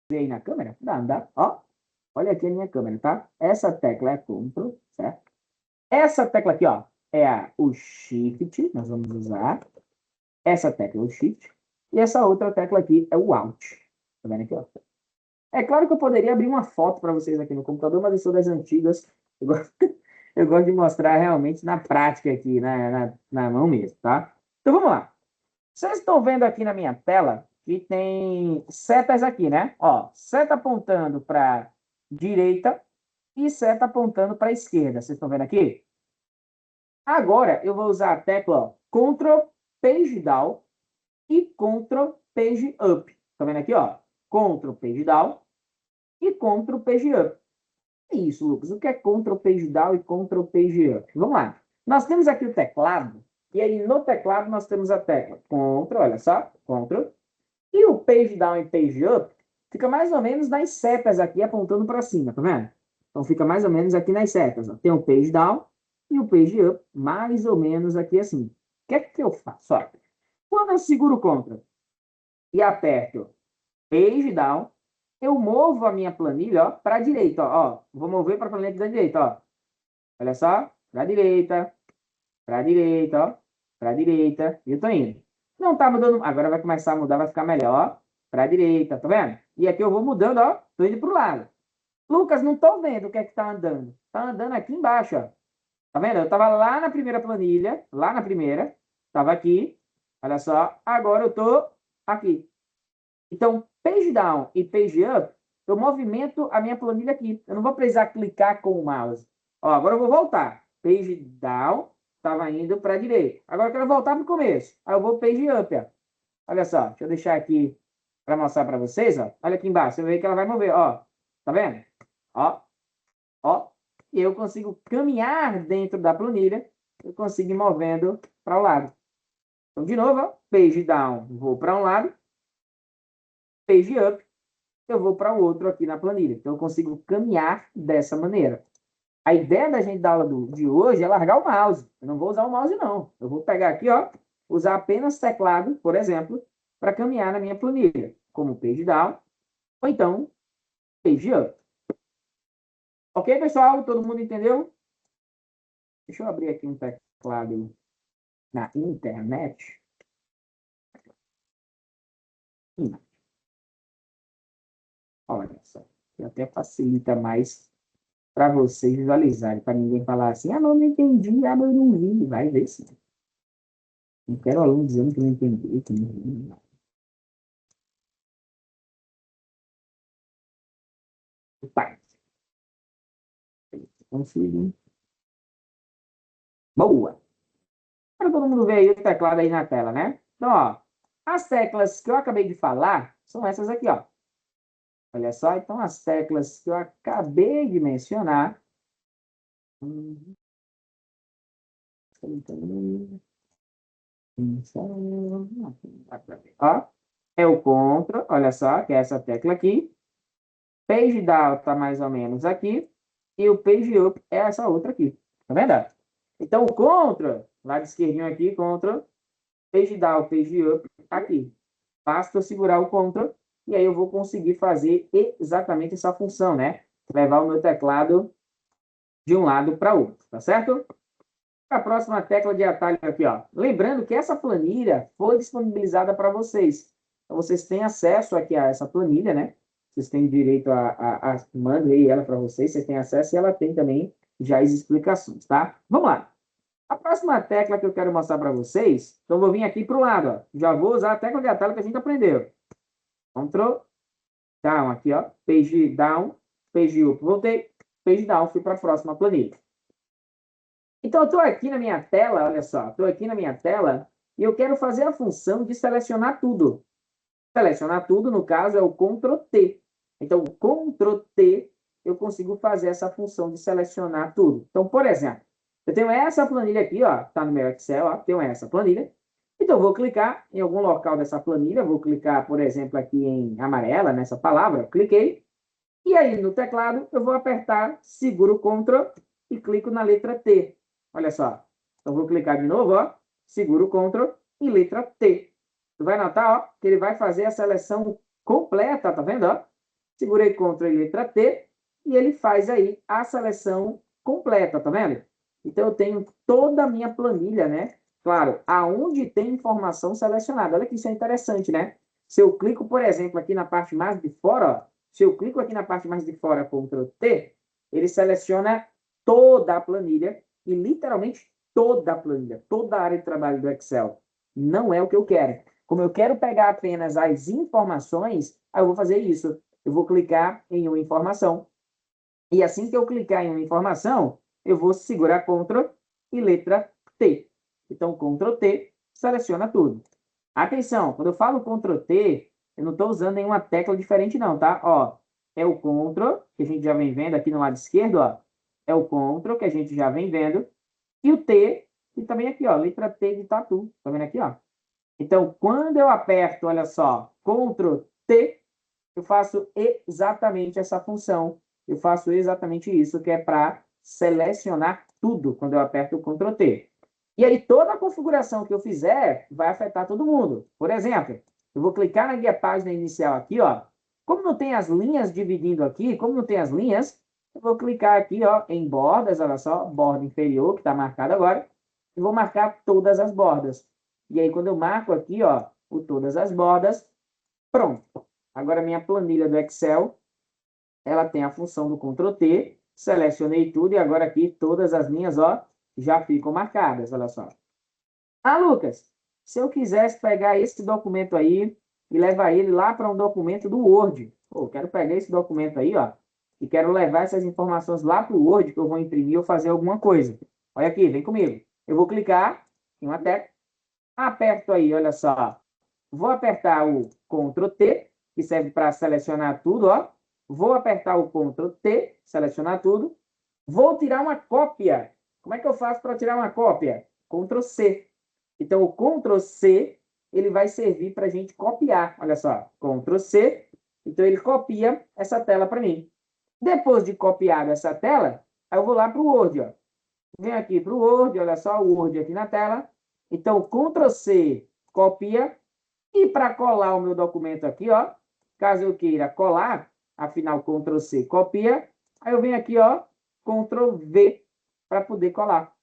ver aí na câmera? Dá, não dá? Ó, olha aqui a minha câmera, tá? Essa tecla é Ctrl, certo? Essa tecla aqui, ó, é o Shift, nós vamos usar. Essa tecla é o Shift. E essa outra tecla aqui é o Alt. Tá vendo aqui, ó? É claro que eu poderia abrir uma foto para vocês aqui no computador, mas eu sou das antigas. Eu gosto, eu gosto de mostrar realmente na prática aqui, na mão mesmo, tá? Então vamos lá. Vocês estão vendo aqui na minha tela que tem setas aqui, né? Ó, seta apontando para direita e seta apontando para esquerda. Vocês estão vendo aqui? Agora eu vou usar a tecla ó, Ctrl Page Down e Ctrl Page Up. Tá vendo aqui, ó? Ctrl Page Down e Ctrl Page Up. É isso, Lucas. O que é Ctrl Page Down e Ctrl Page Up? Vamos lá. Nós temos aqui o teclado, e aí no teclado nós temos a tecla Ctrl, olha só, Ctrl, e o Page Down e Page Up fica mais ou menos nas setas aqui, apontando para cima, tá vendo? Então fica mais ou menos aqui nas setas. Ó. Tem o Page Down e o Page Up, mais ou menos aqui assim. O que é que eu faço? Ó, quando eu seguro o Ctrl e aperto Page Down, eu movo a minha planilha para a direita. Ó. Vou mover para a planilha da direita. Ó. Olha só, para a direita, ó, para a direita. E eu estou indo. Não está mudando. Agora vai começar a mudar, vai ficar melhor. Para a direita, tá vendo? E aqui eu vou mudando, ó. Estou indo para o lado. Lucas, não estou vendo o que é que está andando. Está andando aqui embaixo, ó. Tá vendo? Eu estava lá na primeira planilha, lá na primeira. Estava aqui. Olha só. Agora eu estou aqui. Então, page down e page up, eu movimento a minha planilha aqui. Eu não vou precisar clicar com o mouse. Ó, agora eu vou voltar. Page down, estava indo para a direita. Agora eu quero voltar para o começo. Aí eu vou page up. Ó. Olha só, deixa eu deixar aqui para mostrar para vocês. Ó. Olha aqui embaixo, você vê que ela vai mover. Ó. Tá vendo? Ó, ó. E eu consigo caminhar dentro da planilha. Eu consigo ir movendo para o lado. Então, de novo, ó. Page down, vou para um lado. Page up, eu vou para o outro aqui na planilha. Então, eu consigo caminhar dessa maneira. A ideia da gente da aula de hoje é largar o mouse. Eu não vou usar o mouse, não. Eu vou pegar aqui, ó, usar apenas teclado, por exemplo, para caminhar na minha planilha, como page down, ou então page up. Ok, pessoal? Todo mundo entendeu? Deixa eu abrir aqui um teclado na internet. Olha só, que até facilita mais para vocês visualizarem, para ninguém falar assim, ah, não entendi, ah, mas eu não vi. Vai ver sim. Não quero aluno dizendo que não entendi, que não vi. Não. Tá. Consigo. Boa. Para todo mundo ver aí o teclado aí na tela, né? Então, ó, as teclas que eu acabei de falar são essas aqui, ó. Olha só, então as teclas que eu acabei de mencionar. Ó, é o Ctrl, olha só, que é essa tecla aqui. Page Down está mais ou menos aqui. E o Page Up é essa outra aqui. Tá vendo? Então, o Ctrl, lá de esquerdinho aqui, Ctrl, Page Down, Page Up, aqui. Basta eu segurar o Ctrl e aí eu vou conseguir fazer exatamente essa função, né? Levar o meu teclado de um lado para o outro, tá certo? A próxima tecla de atalho aqui, ó. Lembrando que essa planilha foi disponibilizada para vocês. Então, vocês têm acesso aqui a essa planilha, né? Vocês têm direito a mandei ela para vocês, vocês têm acesso e ela tem também já as explicações, tá? Vamos lá. A próxima tecla que eu quero mostrar para vocês, então eu vou vir aqui para o lado, ó. Já vou usar a tecla de atalho que a gente aprendeu. Ctrl down aqui, ó. Page down, page up. Voltei, page down, fui para a próxima planilha. Então, eu estou aqui na minha tela, olha só, estou aqui na minha tela e eu quero fazer a função de selecionar tudo. Selecionar tudo, no caso, é o Ctrl T. Então, o Ctrl T, eu consigo fazer essa função de selecionar tudo. Então, por exemplo, eu tenho essa planilha aqui, ó, está no meu Excel, ó, tenho essa planilha. Então, eu vou clicar em algum local dessa planilha, vou clicar, por exemplo, aqui em amarela, nessa palavra, cliquei. E aí, no teclado, eu vou apertar, seguro o Ctrl e clico na letra T. Olha só. Então, vou clicar de novo, ó. Seguro o Ctrl e letra T. Tu vai notar, ó, que ele vai fazer a seleção completa, tá vendo, ó? Segurei Ctrl e letra T, e ele faz aí a seleção completa, tá vendo? Então, eu tenho toda a minha planilha, né? Claro, aonde tem informação selecionada. Olha que isso é interessante, né? Se eu clico, por exemplo, aqui na parte mais de fora, ó, se eu clico aqui na parte mais de fora, Ctrl T, ele seleciona toda a planilha, e literalmente toda a planilha, toda a área de trabalho do Excel. Não é o que eu quero. Como eu quero pegar apenas as informações, aí eu vou fazer isso. Eu vou clicar em uma informação. E assim que eu clicar em uma informação, eu vou segurar Ctrl e letra T. Então, Ctrl T seleciona tudo. Atenção, quando eu falo Ctrl T, eu não estou usando nenhuma tecla diferente não, tá? Ó, é o Ctrl, que a gente já vem vendo aqui no lado esquerdo, ó. É o Ctrl, que a gente já vem vendo. E o T, que também aqui, ó, letra T de tatu. Tá vendo aqui, ó? Então, quando eu aperto, olha só, Ctrl T, eu faço exatamente essa função. Eu faço exatamente isso, que é para selecionar tudo quando eu aperto o Ctrl T. E aí, toda a configuração que eu fizer vai afetar todo mundo. Por exemplo, eu vou clicar na guia página inicial aqui, ó. Como não tem as linhas dividindo aqui, como não tem as linhas, eu vou clicar aqui, ó, em bordas, olha só, borda inferior, que está marcada agora, e vou marcar todas as bordas. E aí, quando eu marco aqui, ó, o todas as bordas, pronto. Agora, minha planilha do Excel, ela tem a função do Ctrl T, selecionei tudo e agora aqui todas as linhas, ó, já ficam marcadas, olha só. Ah, Lucas, se eu quisesse pegar esse documento aí e levar ele lá para um documento do Word, pô, quero pegar esse documento aí, ó, e quero levar essas informações lá para o Word, que eu vou imprimir ou fazer alguma coisa. Olha aqui, vem comigo. Eu vou clicar em uma tecla, aperto aí, olha só. Vou apertar o Ctrl T, que serve para selecionar tudo, ó. Vou apertar o Ctrl T, selecionar tudo. Vou tirar uma cópia. Como é que eu faço para tirar uma cópia? Ctrl C. Então, o Ctrl C, ele vai servir para a gente copiar. Olha só, Ctrl C. Então, ele copia essa tela para mim. Depois de copiar essa tela, eu vou lá para o Word, ó. Venho aqui para o Word, olha só o Word aqui na tela. Então, Ctrl C, copia. E para colar o meu documento aqui, ó, caso eu queira colar, afinal, Ctrl C, copia. Aí eu venho aqui, ó, Ctrl V, para poder colar.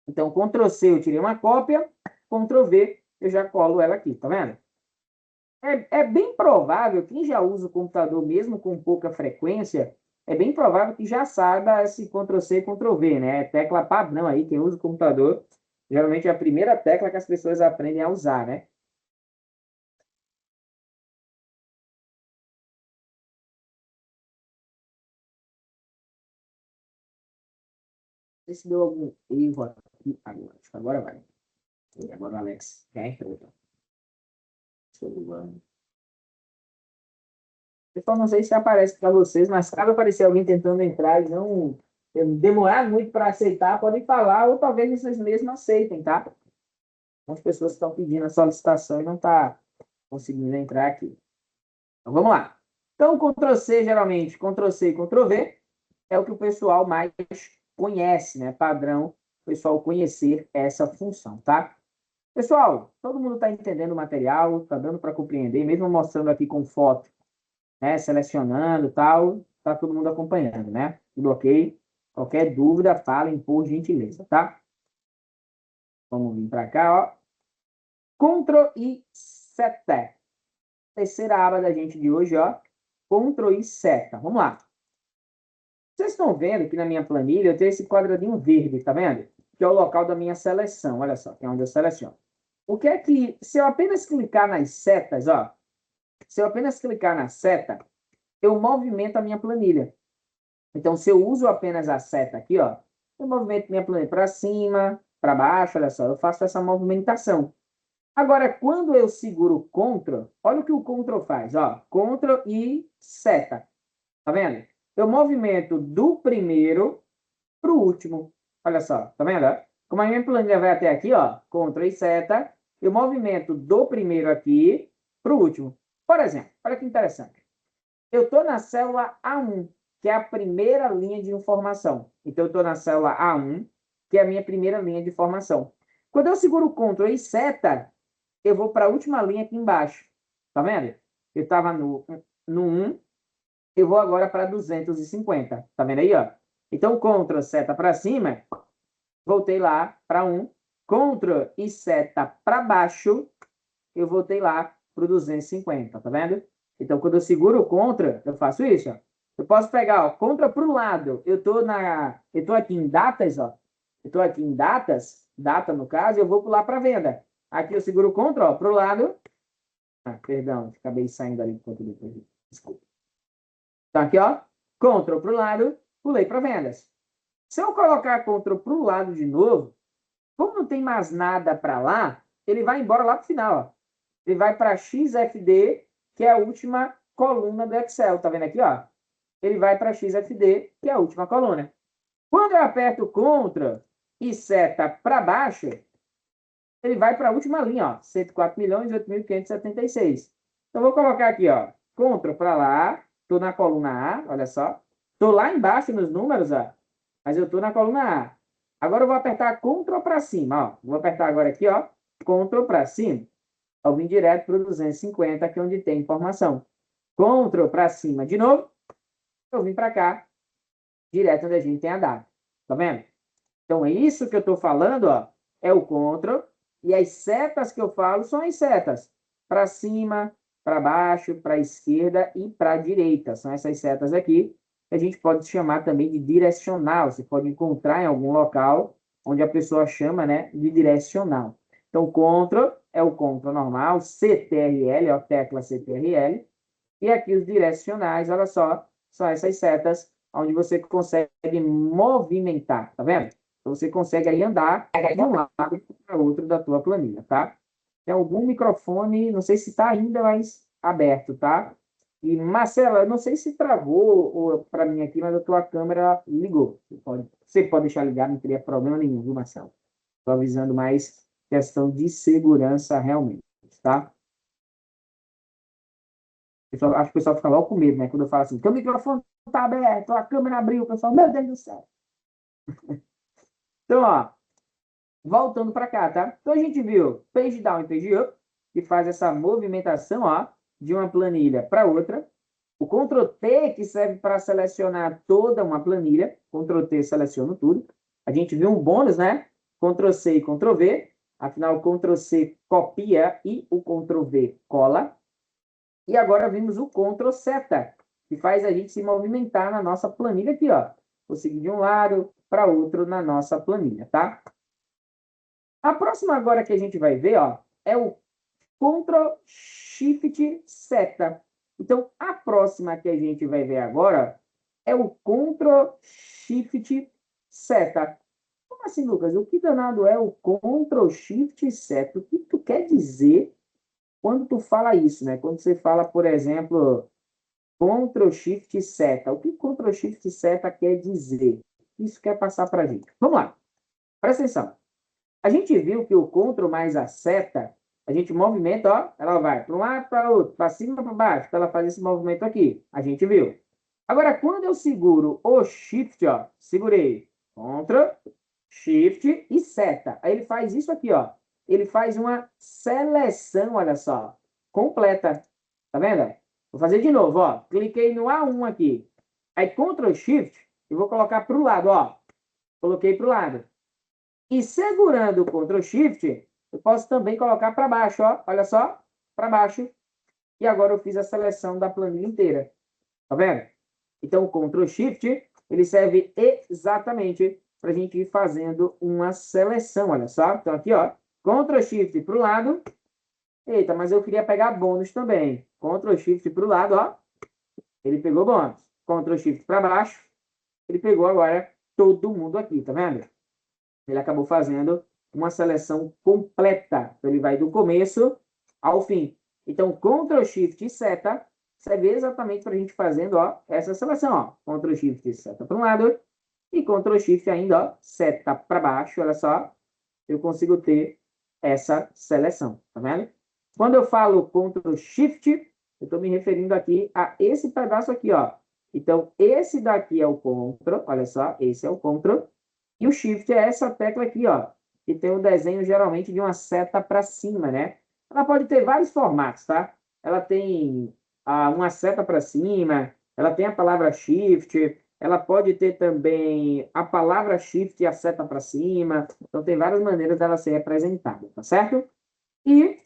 Então, Ctrl C, eu tirei uma cópia, Ctrl V, eu já colo ela aqui, tá vendo? É bem provável, quem já usa o computador mesmo com pouca frequência, é bem provável que já saiba esse Ctrl C, Ctrl V, né? É tecla padrão aí, quem usa o computador, geralmente é a primeira tecla que as pessoas aprendem a usar, né? Sei se deu algum erro aqui agora. Acho que agora vai. Agora o Alex já entrou. Pessoal, não sei se aparece para vocês, mas caso aparecer alguém tentando entrar e não demorar muito para aceitar, podem falar, ou talvez vocês mesmos aceitem, tá? Algumas pessoas estão pedindo a solicitação e não estão conseguindo entrar aqui. Então, vamos lá. Então, Ctrl C, geralmente, Ctrl C e Ctrl V é o que o pessoal mais conhece, né? Padrão, o pessoal conhecer essa função, tá? Pessoal, todo mundo está entendendo o material, está dando para compreender, mesmo mostrando aqui com foto, né, selecionando e tal, está todo mundo acompanhando, né? Tudo ok? Qualquer dúvida, falem por gentileza, tá? Vamos vir para cá, ó. Ctrl e seta. Terceira aba da gente de hoje, ó. Ctrl e seta. Vamos lá. Vocês estão vendo que na minha planilha eu tenho esse quadradinho verde, tá vendo? Que é o local da minha seleção. Olha só, que é onde eu seleciono. O que é que, se eu apenas clicar nas setas, ó, se eu apenas clicar na seta, eu movimento a minha planilha. Então, se eu uso apenas a seta aqui, ó, eu movimento minha planilha para cima, para baixo, olha só, eu faço essa movimentação. Agora, quando eu seguro Ctrl, olha o que o Ctrl faz, ó, Ctrl e seta. Tá vendo? Eu movimento do primeiro para o último. Olha só, tá vendo? Como a minha planilha vai até aqui, ó, Ctrl e seta, eu movimento do primeiro aqui para o último. Por exemplo, olha que interessante. Eu estou na célula A1, que é a primeira linha de informação. Então, eu estou na célula A1, que é a minha primeira linha de informação. Quando eu seguro o Ctrl e seta, eu vou para a última linha aqui embaixo. Tá vendo? Eu estava no 1, eu vou agora para 250. Tá vendo aí, ó? Então, Ctrl seta para cima, voltei lá para 1. Ctrl e seta para baixo, eu voltei lá para o 250, tá vendo? Então, quando eu seguro o Ctrl, eu faço isso, ó. Eu posso pegar, ó, Ctrl para o lado. Eu tô aqui em datas, ó. Eu tô aqui em datas, data no caso, eu vou pular para venda. Aqui eu seguro o Ctrl, ó, para o lado. Ah, perdão, acabei saindo ali enquanto depois. Desculpa. Então, aqui, ó, Ctrl para o lado, pulei para vendas. Se eu colocar Ctrl para o lado de novo, como não tem mais nada para lá, ele vai embora lá para o final, ó. Ele vai para XFD, que é a última coluna do Excel. Tá vendo aqui, ó? Ele vai para XFD, que é a última coluna. Quando eu aperto Ctrl e seta para baixo, ele vai para a última linha, ó, 104.008.576. Então, vou colocar aqui, ó, Ctrl para lá, estou na coluna A, olha só. Estou lá embaixo nos números, ó, mas eu estou na coluna A. Agora eu vou apertar Ctrl para cima, ó. Vou apertar agora aqui, ó, Ctrl para cima. Eu vim direto para o 250, que é onde tem informação. Ctrl para cima de novo, eu vim para cá, direto onde a gente tem a data. Tá vendo? Então, é isso que eu estou falando, ó, é o Ctrl, e as setas que eu falo são as setas para cima, para baixo, para a esquerda e para a direita. São essas setas aqui que a gente pode chamar também de direcional. Você pode encontrar em algum local onde a pessoa chama, né, de direcional. Então, Ctrl é o Ctrl normal, CTRL é a tecla CTRL, e aqui os direcionais, olha só, são essas setas onde você consegue movimentar, tá vendo? Então, você consegue aí andar de um lado para outro da tua planilha, tá? Tem algum microfone, não sei se está ainda mais aberto, tá? E, Marcela, eu não sei se travou para mim aqui, mas a tua câmera ligou. Você pode deixar ligado, não teria problema nenhum, viu, Marcelo? Estou avisando mais questão de segurança realmente, tá? Acho que o pessoal fica logo com medo, né? Quando eu falo assim, teu microfone está aberto, a câmera abriu, o pessoal, meu Deus do céu. Então, ó, voltando para cá, tá? Então, a gente viu page down e page up, que faz essa movimentação, ó, de uma planilha para outra. O Ctrl T, que serve para selecionar toda uma planilha. Ctrl T, seleciono tudo. A gente viu um bônus, né? Ctrl C e Ctrl V. Afinal, o Ctrl C copia e o Ctrl V cola. E agora vimos o Ctrl Seta, que faz a gente se movimentar na nossa planilha aqui, ó. Vou seguir de um lado para outro na nossa planilha, tá? A próxima agora que a gente vai ver, ó, é o Ctrl Shift Seta. Então, a próxima que a gente vai ver agora é o Ctrl Shift Seta. Como assim, Lucas? O que danado é o Ctrl Shift Seta? O que tu quer dizer quando tu fala isso, né? Quando você fala, por exemplo, Ctrl Shift Seta. O que Ctrl Shift Seta quer dizer? Isso quer passar para a gente. Vamos lá. Presta atenção. A gente viu que o Ctrl mais a seta, a gente movimenta, ó, ela vai para um lado, para o outro, para cima, para baixo, para ela fazer esse movimento aqui. A gente viu. Agora, quando eu seguro o Shift, ó, segurei, Ctrl, Shift e seta. Aí ele faz isso aqui, ó. Ele faz uma seleção, olha só, completa. Tá vendo? Vou fazer de novo, ó. Cliquei no A1 aqui. Aí, Ctrl Shift, eu vou colocar para o lado, ó. Coloquei para o lado. E segurando o Ctrl Shift, eu posso também colocar para baixo, ó. Olha só, para baixo. E agora eu fiz a seleção da planilha inteira. Tá vendo? Então, o Ctrl Shift, ele serve exatamente para a gente ir fazendo uma seleção, olha só. Então, aqui, ó, Ctrl Shift para o lado. Eita, mas eu queria pegar bônus também. Ctrl Shift para o lado, ó. Ele pegou bônus. Ctrl Shift para baixo. Ele pegou agora todo mundo aqui, tá vendo? Ele acabou fazendo uma seleção completa. Então, ele vai do começo ao fim. Então, Ctrl Shift e seta serve exatamente para a gente fazendo, ó, essa seleção, ó. Ctrl Shift e seta para um lado e Ctrl Shift ainda, ó, seta para baixo. Olha só, eu consigo ter essa seleção, tá vendo? Quando eu falo Ctrl Shift, eu estou me referindo aqui a esse pedaço aqui, ó. Então, esse daqui é o Ctrl, olha só, esse é o Ctrl. E o Shift é essa tecla aqui, ó, que tem o desenho geralmente de uma seta para cima, né? Ela pode ter vários formatos, tá? Ela tem uma seta para cima, ela tem a palavra shift, ela pode ter também a palavra shift e a seta para cima. Então, tem várias maneiras dela ser representada, tá certo? E,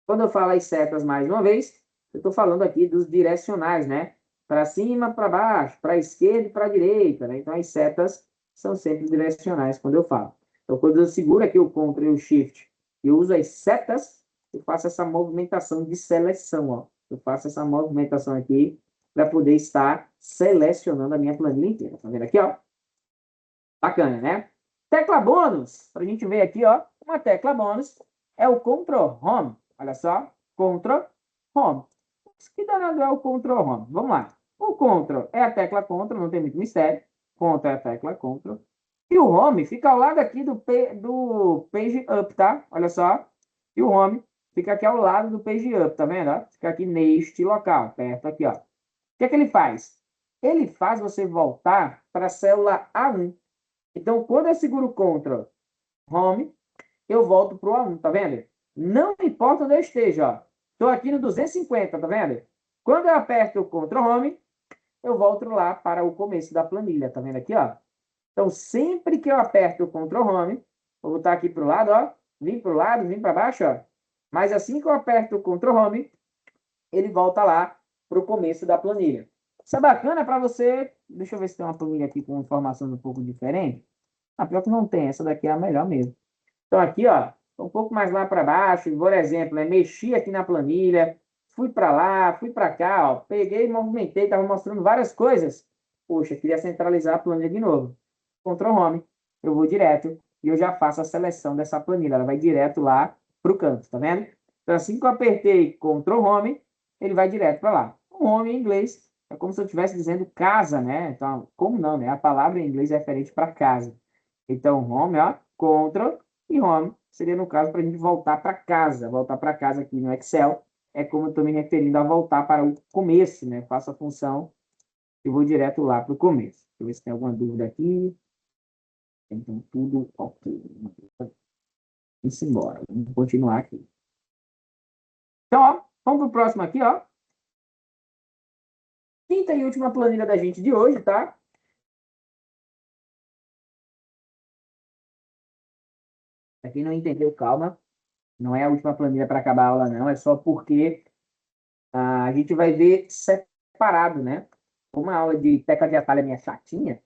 quando eu falo as setas mais uma vez, eu estou falando aqui dos direcionais, né? Para cima, para baixo, para a esquerda e para a direita, né? Então, as setas são sempre direcionais quando eu falo. Então, quando eu seguro aqui o Ctrl e o Shift e uso as setas, eu faço essa movimentação de seleção, ó. Eu faço essa movimentação aqui para poder estar selecionando a minha planilha inteira. Tá vendo aqui, ó? Bacana, né? Tecla bônus, para a gente ver aqui, ó. Uma tecla bônus é o Ctrl Home. Olha só, Ctrl Home. Que danado é o Ctrl Home? Vamos lá. O Ctrl é a tecla Ctrl, não tem muito mistério. Ctrl é a tecla Ctrl. E o Home fica ao lado aqui do Page Up, tá? Olha só. E o Home fica aqui ao lado do Page Up, tá vendo? Ó? Fica aqui neste local, perto aqui, ó. O que é que ele faz? Ele faz você voltar para a célula A1. Então, quando eu seguro o Ctrl Home, eu volto para o A1, tá vendo? Não importa onde eu esteja, ó. Estou aqui no 250, tá vendo? Quando eu aperto o Ctrl Home, eu volto lá para o começo da planilha, tá vendo aqui, ó? Então, sempre que eu aperto o Ctrl Home, vou botar aqui para o lado, ó. Vim para o lado, vim para baixo, ó. Mas assim que eu aperto o Ctrl Home, ele volta lá para o começo da planilha. Isso é bacana para você. Deixa eu ver se tem uma planilha aqui com informações um pouco diferentes. Ah, pior que não tem. Essa daqui é a melhor mesmo. Então, aqui, ó, um pouco mais lá para baixo, por exemplo, mexi aqui na planilha, fui para lá, fui para cá, ó, peguei, movimentei, estava mostrando várias coisas. Poxa, queria centralizar a planilha de novo. Ctrl Home, eu vou direto e eu já faço a seleção dessa planilha. Ela vai direto lá para o canto, tá vendo? Então, assim que eu apertei Ctrl Home, ele vai direto para lá. O Home em inglês é como se eu estivesse dizendo casa, né? Então, como não, né? A palavra em inglês é referente para casa. Então, Home, ó, Ctrl e Home seria, no caso, para a gente voltar para casa. Voltar para casa aqui no Excel é como eu estou me referindo a voltar para o começo, né? Faço a função e vou direto lá para o começo. Deixa eu ver se tem alguma dúvida aqui. Então, tudo ok. Vamos embora. Vamos continuar aqui. Então, ó, vamos para o próximo aqui, ó. Quinta e última planilha da gente de hoje, tá? Para quem não entendeu, calma. Não é a última planilha para acabar a aula, não. É só porque a gente vai ver separado, né? Uma aula de tecla de atalho é minha chatinha.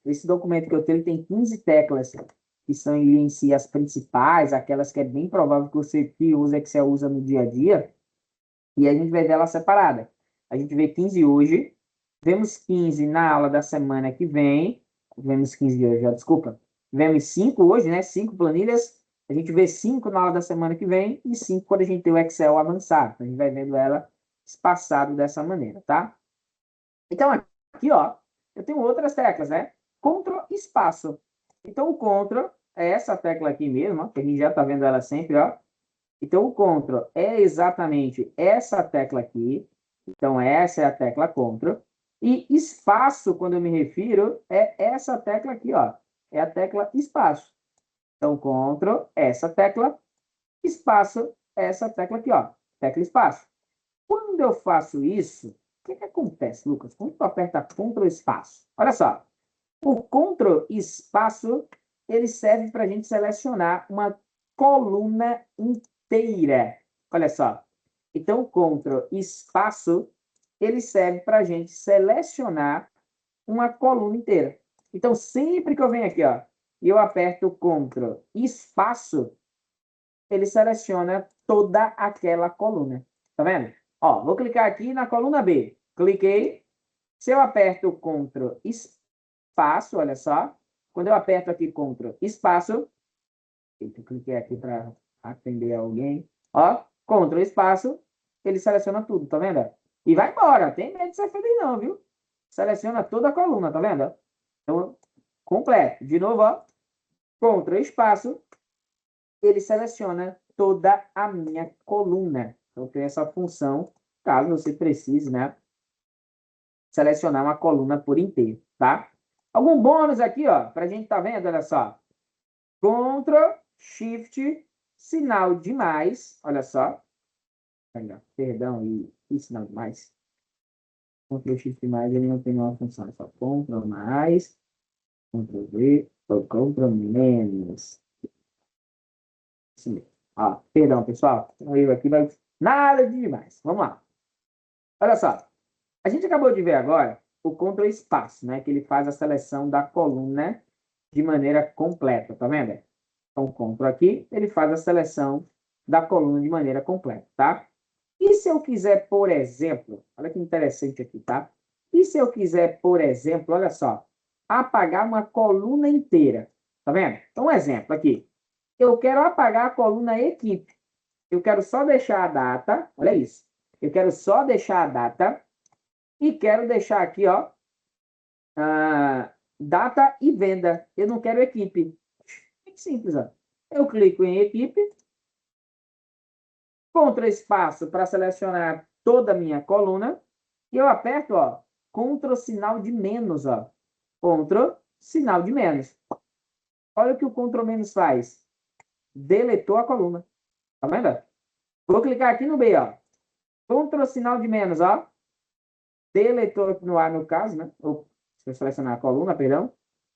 Esse documento que eu tenho tem 15 teclas, que são em si as principais, aquelas que é bem provável que você que usa Excel usa no dia a dia, e a gente vai ver ela separada. A gente vê 15 hoje, vemos 15 na aula da semana que vem, vemos 15 de hoje, já, desculpa. Vemos 5 hoje, né? 5 planilhas. A gente vê 5 na aula da semana que vem e 5 quando a gente tem o Excel avançado. A gente vai vendo ela espaçado dessa maneira, tá? Então, aqui, ó, eu tenho outras teclas, né? Ctrl espaço. Então, o Ctrl é essa tecla aqui mesmo, ó, que a gente já está vendo ela sempre, ó. Então, o Ctrl é exatamente essa tecla aqui. Então, essa é a tecla Ctrl. E espaço, quando eu me refiro, é essa tecla aqui, ó. É a tecla espaço. Então, Ctrl, essa tecla, espaço, essa tecla aqui, ó. Tecla espaço. Quando eu faço isso, o que que acontece, Lucas? Quando tu aperta Ctrl espaço, olha só, o Ctrl espaço, ele serve para a gente selecionar uma coluna inteira. Olha só. Então, o Ctrl espaço, ele serve para a gente selecionar uma coluna inteira. Então, sempre que eu venho aqui, ó, e eu aperto Ctrl espaço, ele seleciona toda aquela coluna. Tá vendo? Ó, vou clicar aqui na coluna B. Cliquei. Se eu aperto Ctrl espaço, olha só. Quando eu aperto aqui Ctrl espaço, eu cliquei aqui para atender alguém. Ó, Ctrl espaço, ele seleciona tudo, tá vendo? E vai embora. Tem medo de ser feliz não, viu? Seleciona toda a coluna, tá vendo? Então, completo. De novo, ó. Ctrl espaço, ele seleciona toda a minha coluna. Então, tem essa função, caso você precise, né? Selecionar uma coluna por inteiro, tá? Algum bônus aqui, ó, pra gente tá vendo, olha só. Ctrl, Shift, sinal de mais, olha só. Perdão, e sinal de mais. Ctrl Shift mais, ele não tem uma função, é só Ctrl mais, Ctrl V, ou Ctrl menos. Isso mesmo. Ó, perdão, pessoal. Um erro aqui, mas nada de demais. Vamos lá. Olha só. A gente acabou de ver agora o Ctrl espaço, né? Que ele faz a seleção da coluna de maneira completa, tá vendo? Então, Ctrl aqui, ele faz a seleção da coluna de maneira completa, tá? E se eu quiser, por exemplo, olha que interessante aqui, tá? E se eu quiser, por exemplo, olha só, apagar uma coluna inteira, tá vendo? Então, um exemplo aqui. Eu quero apagar a coluna equipe. Eu quero só deixar a data, olha isso. Eu quero só deixar a data e quero deixar aqui, ó, data e venda. Eu não quero equipe. Muito simples, ó. Eu clico em equipe, Ctrl espaço para selecionar toda a minha coluna e eu aperto, ó, Ctrl sinal de menos, ó. Ctrl sinal de menos. Olha o que o Ctrl menos faz. Deletou a coluna. Tá vendo? Vou clicar aqui no B, ó. Ctrl sinal de menos, ó. Deletou no A, no caso, né? Ou, se eu selecionar a coluna, perdão.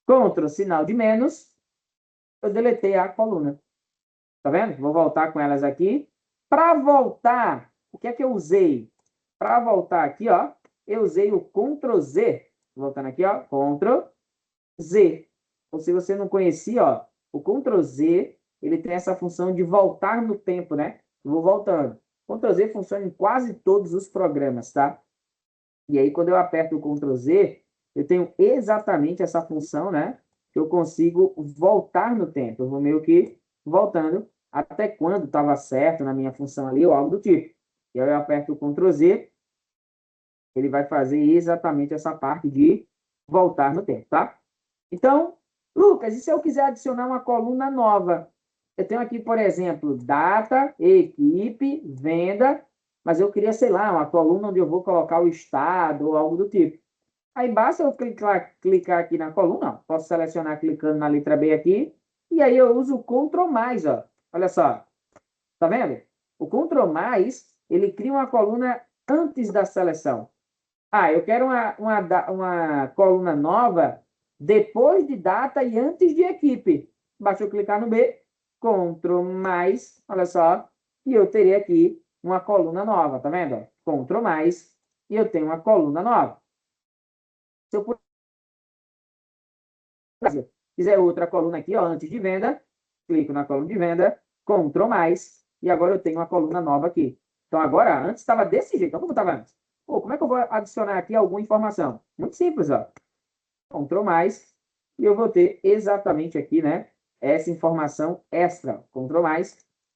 Ctrl sinal de menos. Eu deletei a coluna. Tá vendo? Vou voltar com elas aqui. Para voltar, o que é que eu usei? Para voltar aqui, ó, eu usei o Ctrl Z. Voltando aqui, ó, Ctrl Z. Ou se você não conhecia, ó, o Ctrl Z, ele tem essa função de voltar no tempo, né? Eu vou voltando. Ctrl Z funciona em quase todos os programas, tá? E aí, quando eu aperto o Ctrl Z, eu tenho exatamente essa função, né? Que eu consigo voltar no tempo. Eu vou meio que voltando até quando estava certo na minha função ali, ou algo do tipo. E aí eu aperto o Ctrl Z, ele vai fazer exatamente essa parte de voltar no tempo, tá? Então, Lucas, e se eu quiser adicionar uma coluna nova? Eu tenho aqui, por exemplo, data, equipe, venda, mas eu queria, sei lá, uma coluna onde eu vou colocar o estado ou algo do tipo. Aí basta eu clicar aqui na coluna, ó. Posso selecionar clicando na letra B aqui, e aí eu uso o Ctrl+, ó. Olha só, tá vendo? O Ctrl+, ele cria uma coluna antes da seleção. Ah, eu quero uma coluna nova depois de data e antes de equipe. Basta eu clicar no B, Ctrl+, olha só, e eu teria aqui uma coluna nova, tá vendo? Ctrl+, e eu tenho uma coluna nova. Se eu quiser outra coluna aqui, ó, antes de venda, clico na coluna de venda, Ctrl+, e agora eu tenho uma coluna nova aqui. Então, agora, antes estava desse jeito. Então, como estava antes? Pô, como é que eu vou adicionar aqui alguma informação? Muito simples, ó. Ctrl+, e eu vou ter exatamente aqui, né, essa informação extra. Ctrl+,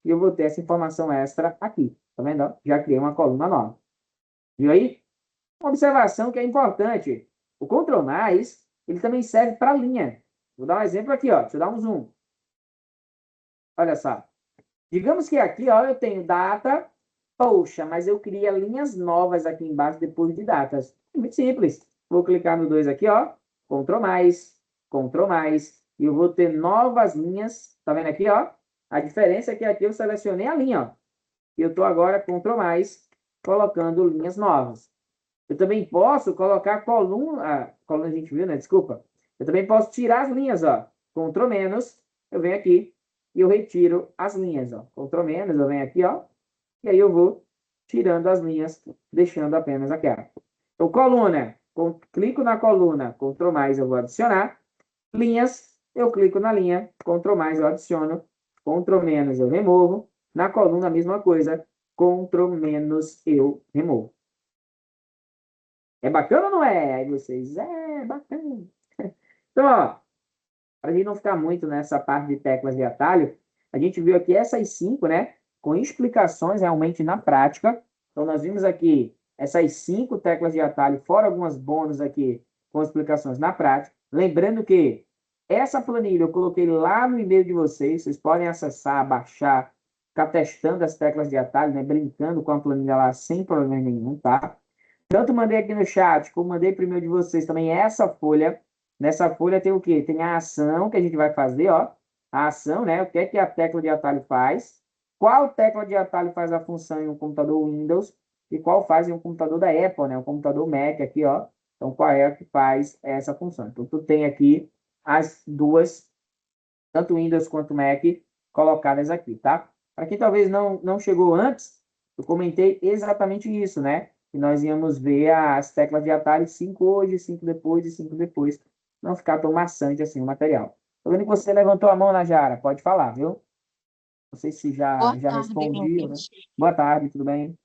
e eu vou ter essa informação extra aqui. Tá vendo? Ó? Já criei uma coluna nova. Viu aí? Uma observação que é importante. O Ctrl+, ele também serve para linha. Vou dar um exemplo aqui, ó. Deixa eu dar um zoom. Olha só. Digamos que aqui, ó, eu tenho data. Poxa, mas eu queria linhas novas aqui embaixo depois de datas. Muito simples. Vou clicar no 2 aqui, ó. Ctrl+, Ctrl+, e eu vou ter novas linhas. Tá vendo aqui, ó? A diferença é que aqui eu selecionei a linha, ó. E eu estou agora Ctrl+, colocando linhas novas. Eu também posso colocar coluna a gente viu, né? Desculpa. Eu também posso tirar as linhas, ó. Ctrl menos, eu venho aqui e eu retiro as linhas, ó. Ctrl menos, eu venho aqui, ó. E aí eu vou tirando as linhas, deixando apenas aquela. Então, coluna, clico na coluna, Ctrl+, eu vou adicionar. Linhas, eu clico na linha, Ctrl+, eu adiciono. Ctrl menos, eu removo. Na coluna, a mesma coisa. Ctrl menos, eu removo. É bacana ou não é? Aí vocês, é bacana. Então, ó, para a gente não ficar muito nessa parte de teclas de atalho, a gente viu aqui essas 5, né? Com explicações realmente na prática. Então, nós vimos aqui essas 5 teclas de atalho, fora algumas bônus aqui com explicações na prática. Lembrando que essa planilha eu coloquei lá no e-mail de vocês. Vocês podem acessar, baixar, ficar testando as teclas de atalho, né? Brincando com a planilha lá sem problema nenhum, tá? Tanto mandei aqui no chat, como mandei para o e-mail de vocês também essa folha. Nessa folha tem o quê? Tem a ação que a gente vai fazer, ó. A ação, né? O que é que a tecla de atalho faz? Qual tecla de atalho faz a função em um computador Windows? e qual faz em um computador da Apple, né? Um computador Mac aqui, ó. Então, qual é que faz essa função? Então, tu tem aqui as duas, tanto Windows quanto Mac, colocadas aqui, tá? Para quem talvez não chegou antes, eu comentei exatamente isso, né? Que nós íamos ver as teclas de atalho 5 hoje, 5 depois e 5 depois. Não ficar tão maçante assim o material. Tô vendo que você levantou a mão, Najara. Pode falar, viu? Não sei se Boa já tarde, respondi, né? Lucas. Boa tarde, tudo bem?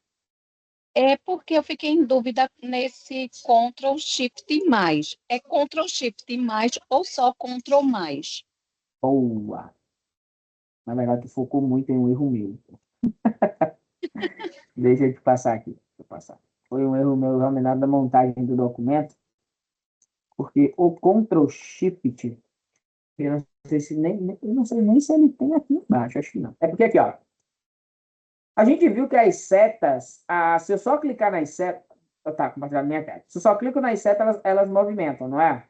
É porque eu fiquei em dúvida nesse Ctrl Shift mais. É Ctrl Shift mais ou só Ctrl mais? Boa. Na verdade, tu focou muito em um erro meu. Deixa eu te passar aqui. Deixa eu passar. Foi um erro meu realmente na montagem do documento, porque o Ctrl Shift, eu não sei se eu não sei nem se ele tem aqui embaixo, acho que não. É porque aqui, ó, a gente viu que as setas, se eu só clicar nas setas, tá, compartilhar minha tela. Se eu só clico nas setas, elas movimentam, não é?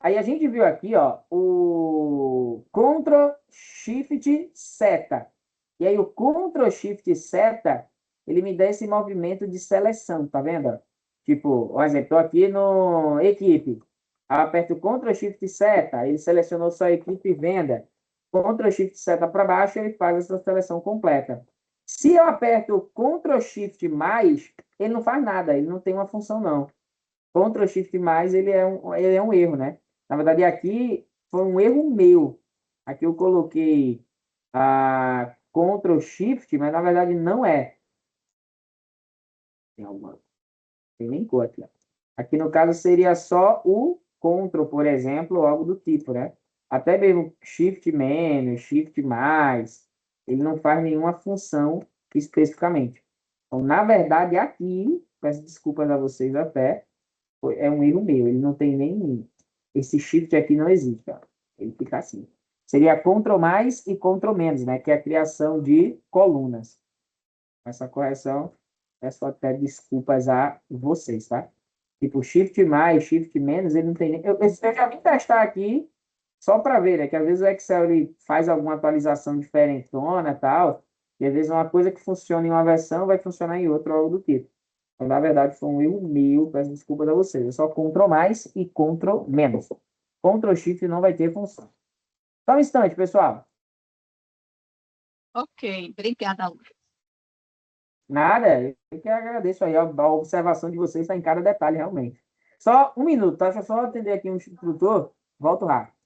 Aí a gente viu aqui, ó, o Ctrl Shift seta. E aí o Ctrl Shift seta, ele me dá esse movimento de seleção, tá vendo? Tipo, por exemplo, estou aqui no equipe. Aí aperto o Ctrl Shift seta, ele selecionou só equipe e venda. Ctrl Shift seta para baixo, ele faz essa seleção completa. Se eu aperto o Ctrl Shift mais, ele não faz nada, ele não tem uma função não. Ctrl Shift mais, ele é um erro, né? Na verdade, aqui foi um erro meu. Aqui eu coloquei a Ctrl Shift, mas na verdade não é. Tem alguma, tem nem cor aqui, ó. Aqui no caso seria só o Ctrl, por exemplo, ou algo do tipo, né? Até mesmo Shift menos, Shift mais, ele não faz nenhuma função especificamente. Então, na verdade, aqui, peço desculpas a vocês até, é um erro meu, ele não tem nem. Esse shift aqui não existe, ó. Ele fica assim. Seria Ctrl mais e Ctrl menos, né? Que é a criação de colunas. Essa correção, peço até desculpas a vocês, tá? Tipo, Shift mais, Shift menos, ele não tem nem. Eu já vim testar aqui só para ver, né? Que às vezes o Excel ele faz alguma atualização diferentona e tal, e às vezes uma coisa que funciona em uma versão vai funcionar em outra, ou algo do tipo. Então, na verdade, foi um erro meu, peço desculpas a vocês. É só Ctrl mais e Ctrl menos. Ctrl Shift não vai ter função. Só um instante, pessoal. Ok, obrigada, Lucas. Nada, eu que agradeço aí. A observação de vocês está em cada detalhe, realmente. Só um minuto, tá? Deixa eu só atender aqui um instrutor. Volto rápido.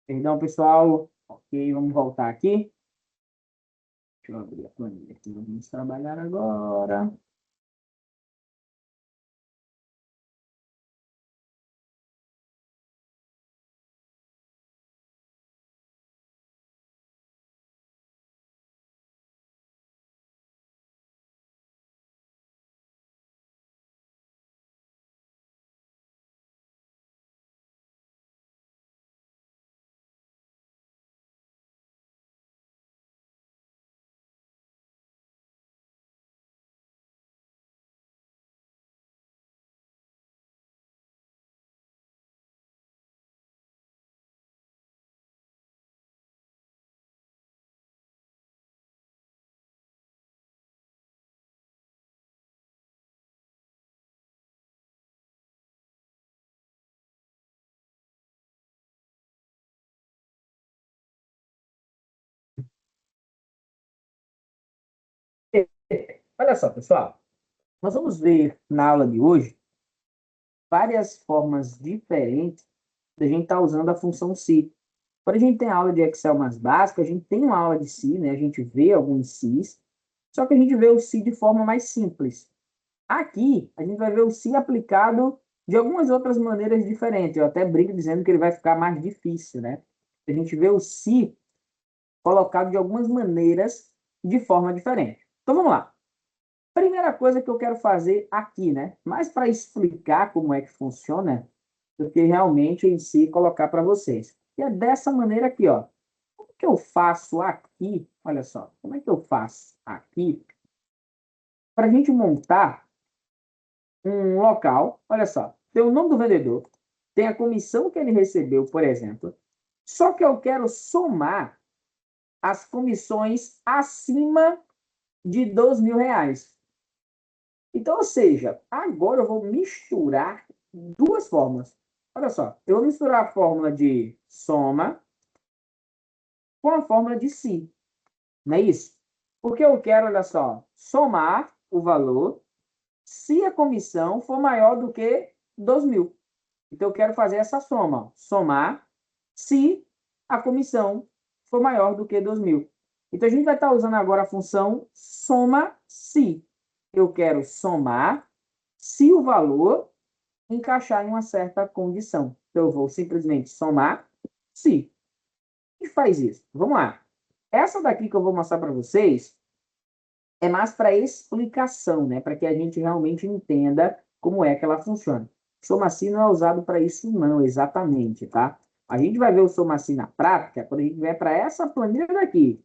Perdão, pessoal. Ok, vamos voltar aqui. Deixa eu abrir a planilha aqui. Vamos trabalhar agora. Olha só, pessoal. Nós vamos ver na aula de hoje várias formas diferentes da gente estar usando a função se. Quando a gente tem aula de Excel mais básica, a gente tem uma aula de se, né? A gente vê alguns se's, só que a gente vê o se de forma mais simples. Aqui, a gente vai ver o se aplicado de algumas outras maneiras diferentes. Eu até brinco dizendo que ele vai ficar mais difícil, né? A gente vê o se colocado de algumas maneiras de forma diferente. Então, vamos lá. Primeira coisa que eu quero fazer aqui, né? Mais para explicar como é que funciona, do que realmente em si colocar para vocês. E é dessa maneira aqui, ó. Como que eu faço aqui? Olha só, como é que eu faço aqui para a gente montar um local? Olha só, tem o nome do vendedor, tem a comissão que ele recebeu, por exemplo. Só que eu quero somar as comissões acima de R$ 2.000. Então, ou seja, agora eu vou misturar duas formas. Olha só, eu vou misturar a fórmula de soma com a fórmula de si. Não é isso? Porque eu quero, olha só, somar o valor se a comissão for maior do que 2.000. Então, eu quero fazer essa soma. Somar se a comissão for maior do que 2.000. Então, a gente vai estar usando agora a função soma se. Eu quero somar se o valor encaixar em uma certa condição. Então, eu vou simplesmente somar se. E faz isso. Vamos lá. Essa daqui que eu vou mostrar para vocês é mais para explicação, né? Para que a gente realmente entenda como é que ela funciona. Somaci não é usado para isso, não, exatamente, tá? A gente vai ver o Somaci na prática quando a gente vier para essa planilha daqui.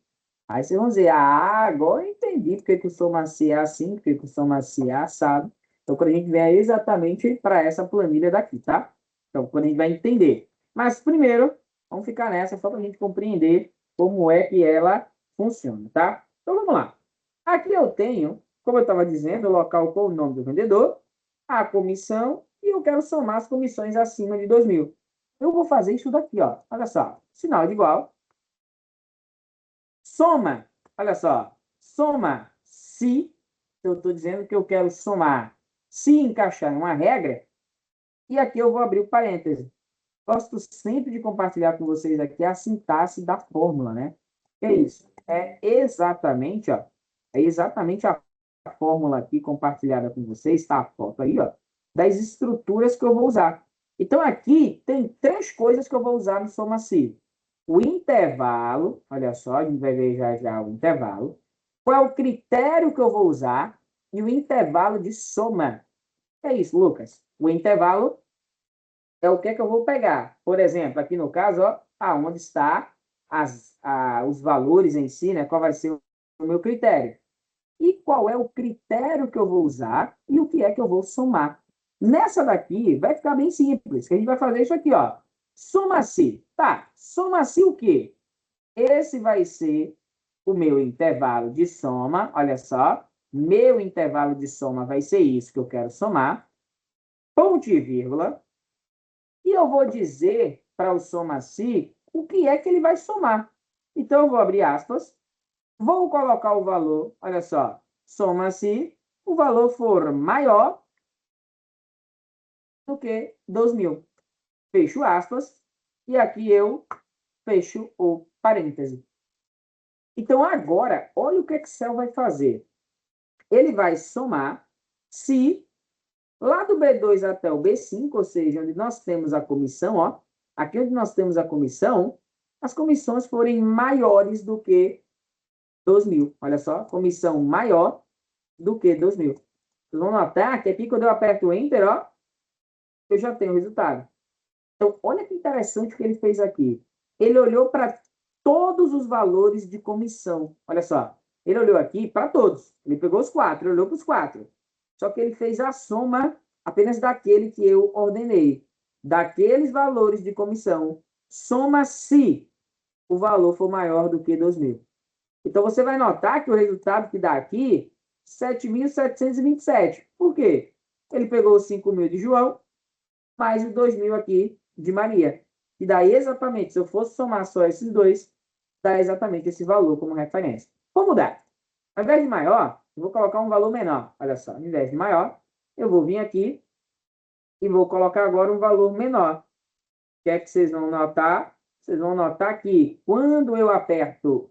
Aí vocês vão dizer, agora eu entendi porque que o Somaci é assim, porque que o Somaci é assado. Então, quando a gente vier exatamente para essa planilha daqui, tá? Então, quando a gente vai entender. Mas, primeiro, vamos ficar nessa só para a gente compreender como é que ela funciona, tá? Então, vamos lá. Aqui eu tenho, como eu estava dizendo, o local com o nome do vendedor, a comissão, e eu quero somar as comissões acima de 2.000. Eu vou fazer isso daqui, ó. Olha só, sinal de igual. Soma, olha só, soma se, eu estou dizendo que eu quero somar se encaixar em uma regra, e aqui eu vou abrir o parêntese. Gosto sempre de compartilhar com vocês aqui a sintaxe da fórmula, né? Que é isso? É exatamente, ó, é exatamente a fórmula aqui compartilhada com vocês, tá? A foto aí, ó, das estruturas que eu vou usar. Então, aqui tem três coisas que eu vou usar no soma-se. O intervalo, olha só, a gente vai ver já já o intervalo. Qual é o critério que eu vou usar? E o intervalo de soma. É isso, Lucas. O intervalo é o que é que eu vou pegar. Por exemplo, aqui no caso, ó, aonde está os valores em si, né? Qual vai ser o meu critério? E qual é o critério que eu vou usar e o que é que eu vou somar. Nessa daqui, vai ficar bem simples, que a gente vai fazer isso aqui, ó. Soma-se. Tá, soma-se o quê? Esse vai ser o meu intervalo de soma, olha só. Meu intervalo de soma vai ser isso que eu quero somar. Ponto e vírgula. E eu vou dizer para o soma-se o que é que ele vai somar. Então, eu vou abrir aspas, vou colocar o valor, olha só, soma-se, o valor for maior do que 2.000. Fecho aspas, e aqui eu fecho o parêntese. Então, agora, olha o que o Excel vai fazer. Ele vai somar se lá do B2 até o B5, ou seja, onde nós temos a comissão, ó, aqui onde nós temos a comissão, as comissões forem maiores do que 2.000. Olha só, comissão maior do que 2.000. Vocês vão notar que aqui, quando eu aperto Enter, ó, eu já tenho o resultado. Então, olha que interessante o que ele fez aqui. Ele olhou para todos os valores de comissão. Olha só, ele olhou aqui para todos. Ele pegou os 4, ele olhou para os 4. Só que ele fez a soma apenas daquele que eu ordenei. Daqueles valores de comissão, soma se o valor for maior do que 2.000. Então, você vai notar que o resultado que dá aqui, 7.727. Por quê? Ele pegou os 5.000 de João, mais os 2.000 aqui de Maria. E daí, exatamente, se eu fosse somar só esses dois, dá exatamente esse valor como referência. Vou mudar. Ao invés de maior, eu vou colocar um valor menor. Olha só, ao invés de maior, eu vou vir aqui e vou colocar agora um valor menor. O que é que vocês vão notar? Vocês vão notar que quando eu aperto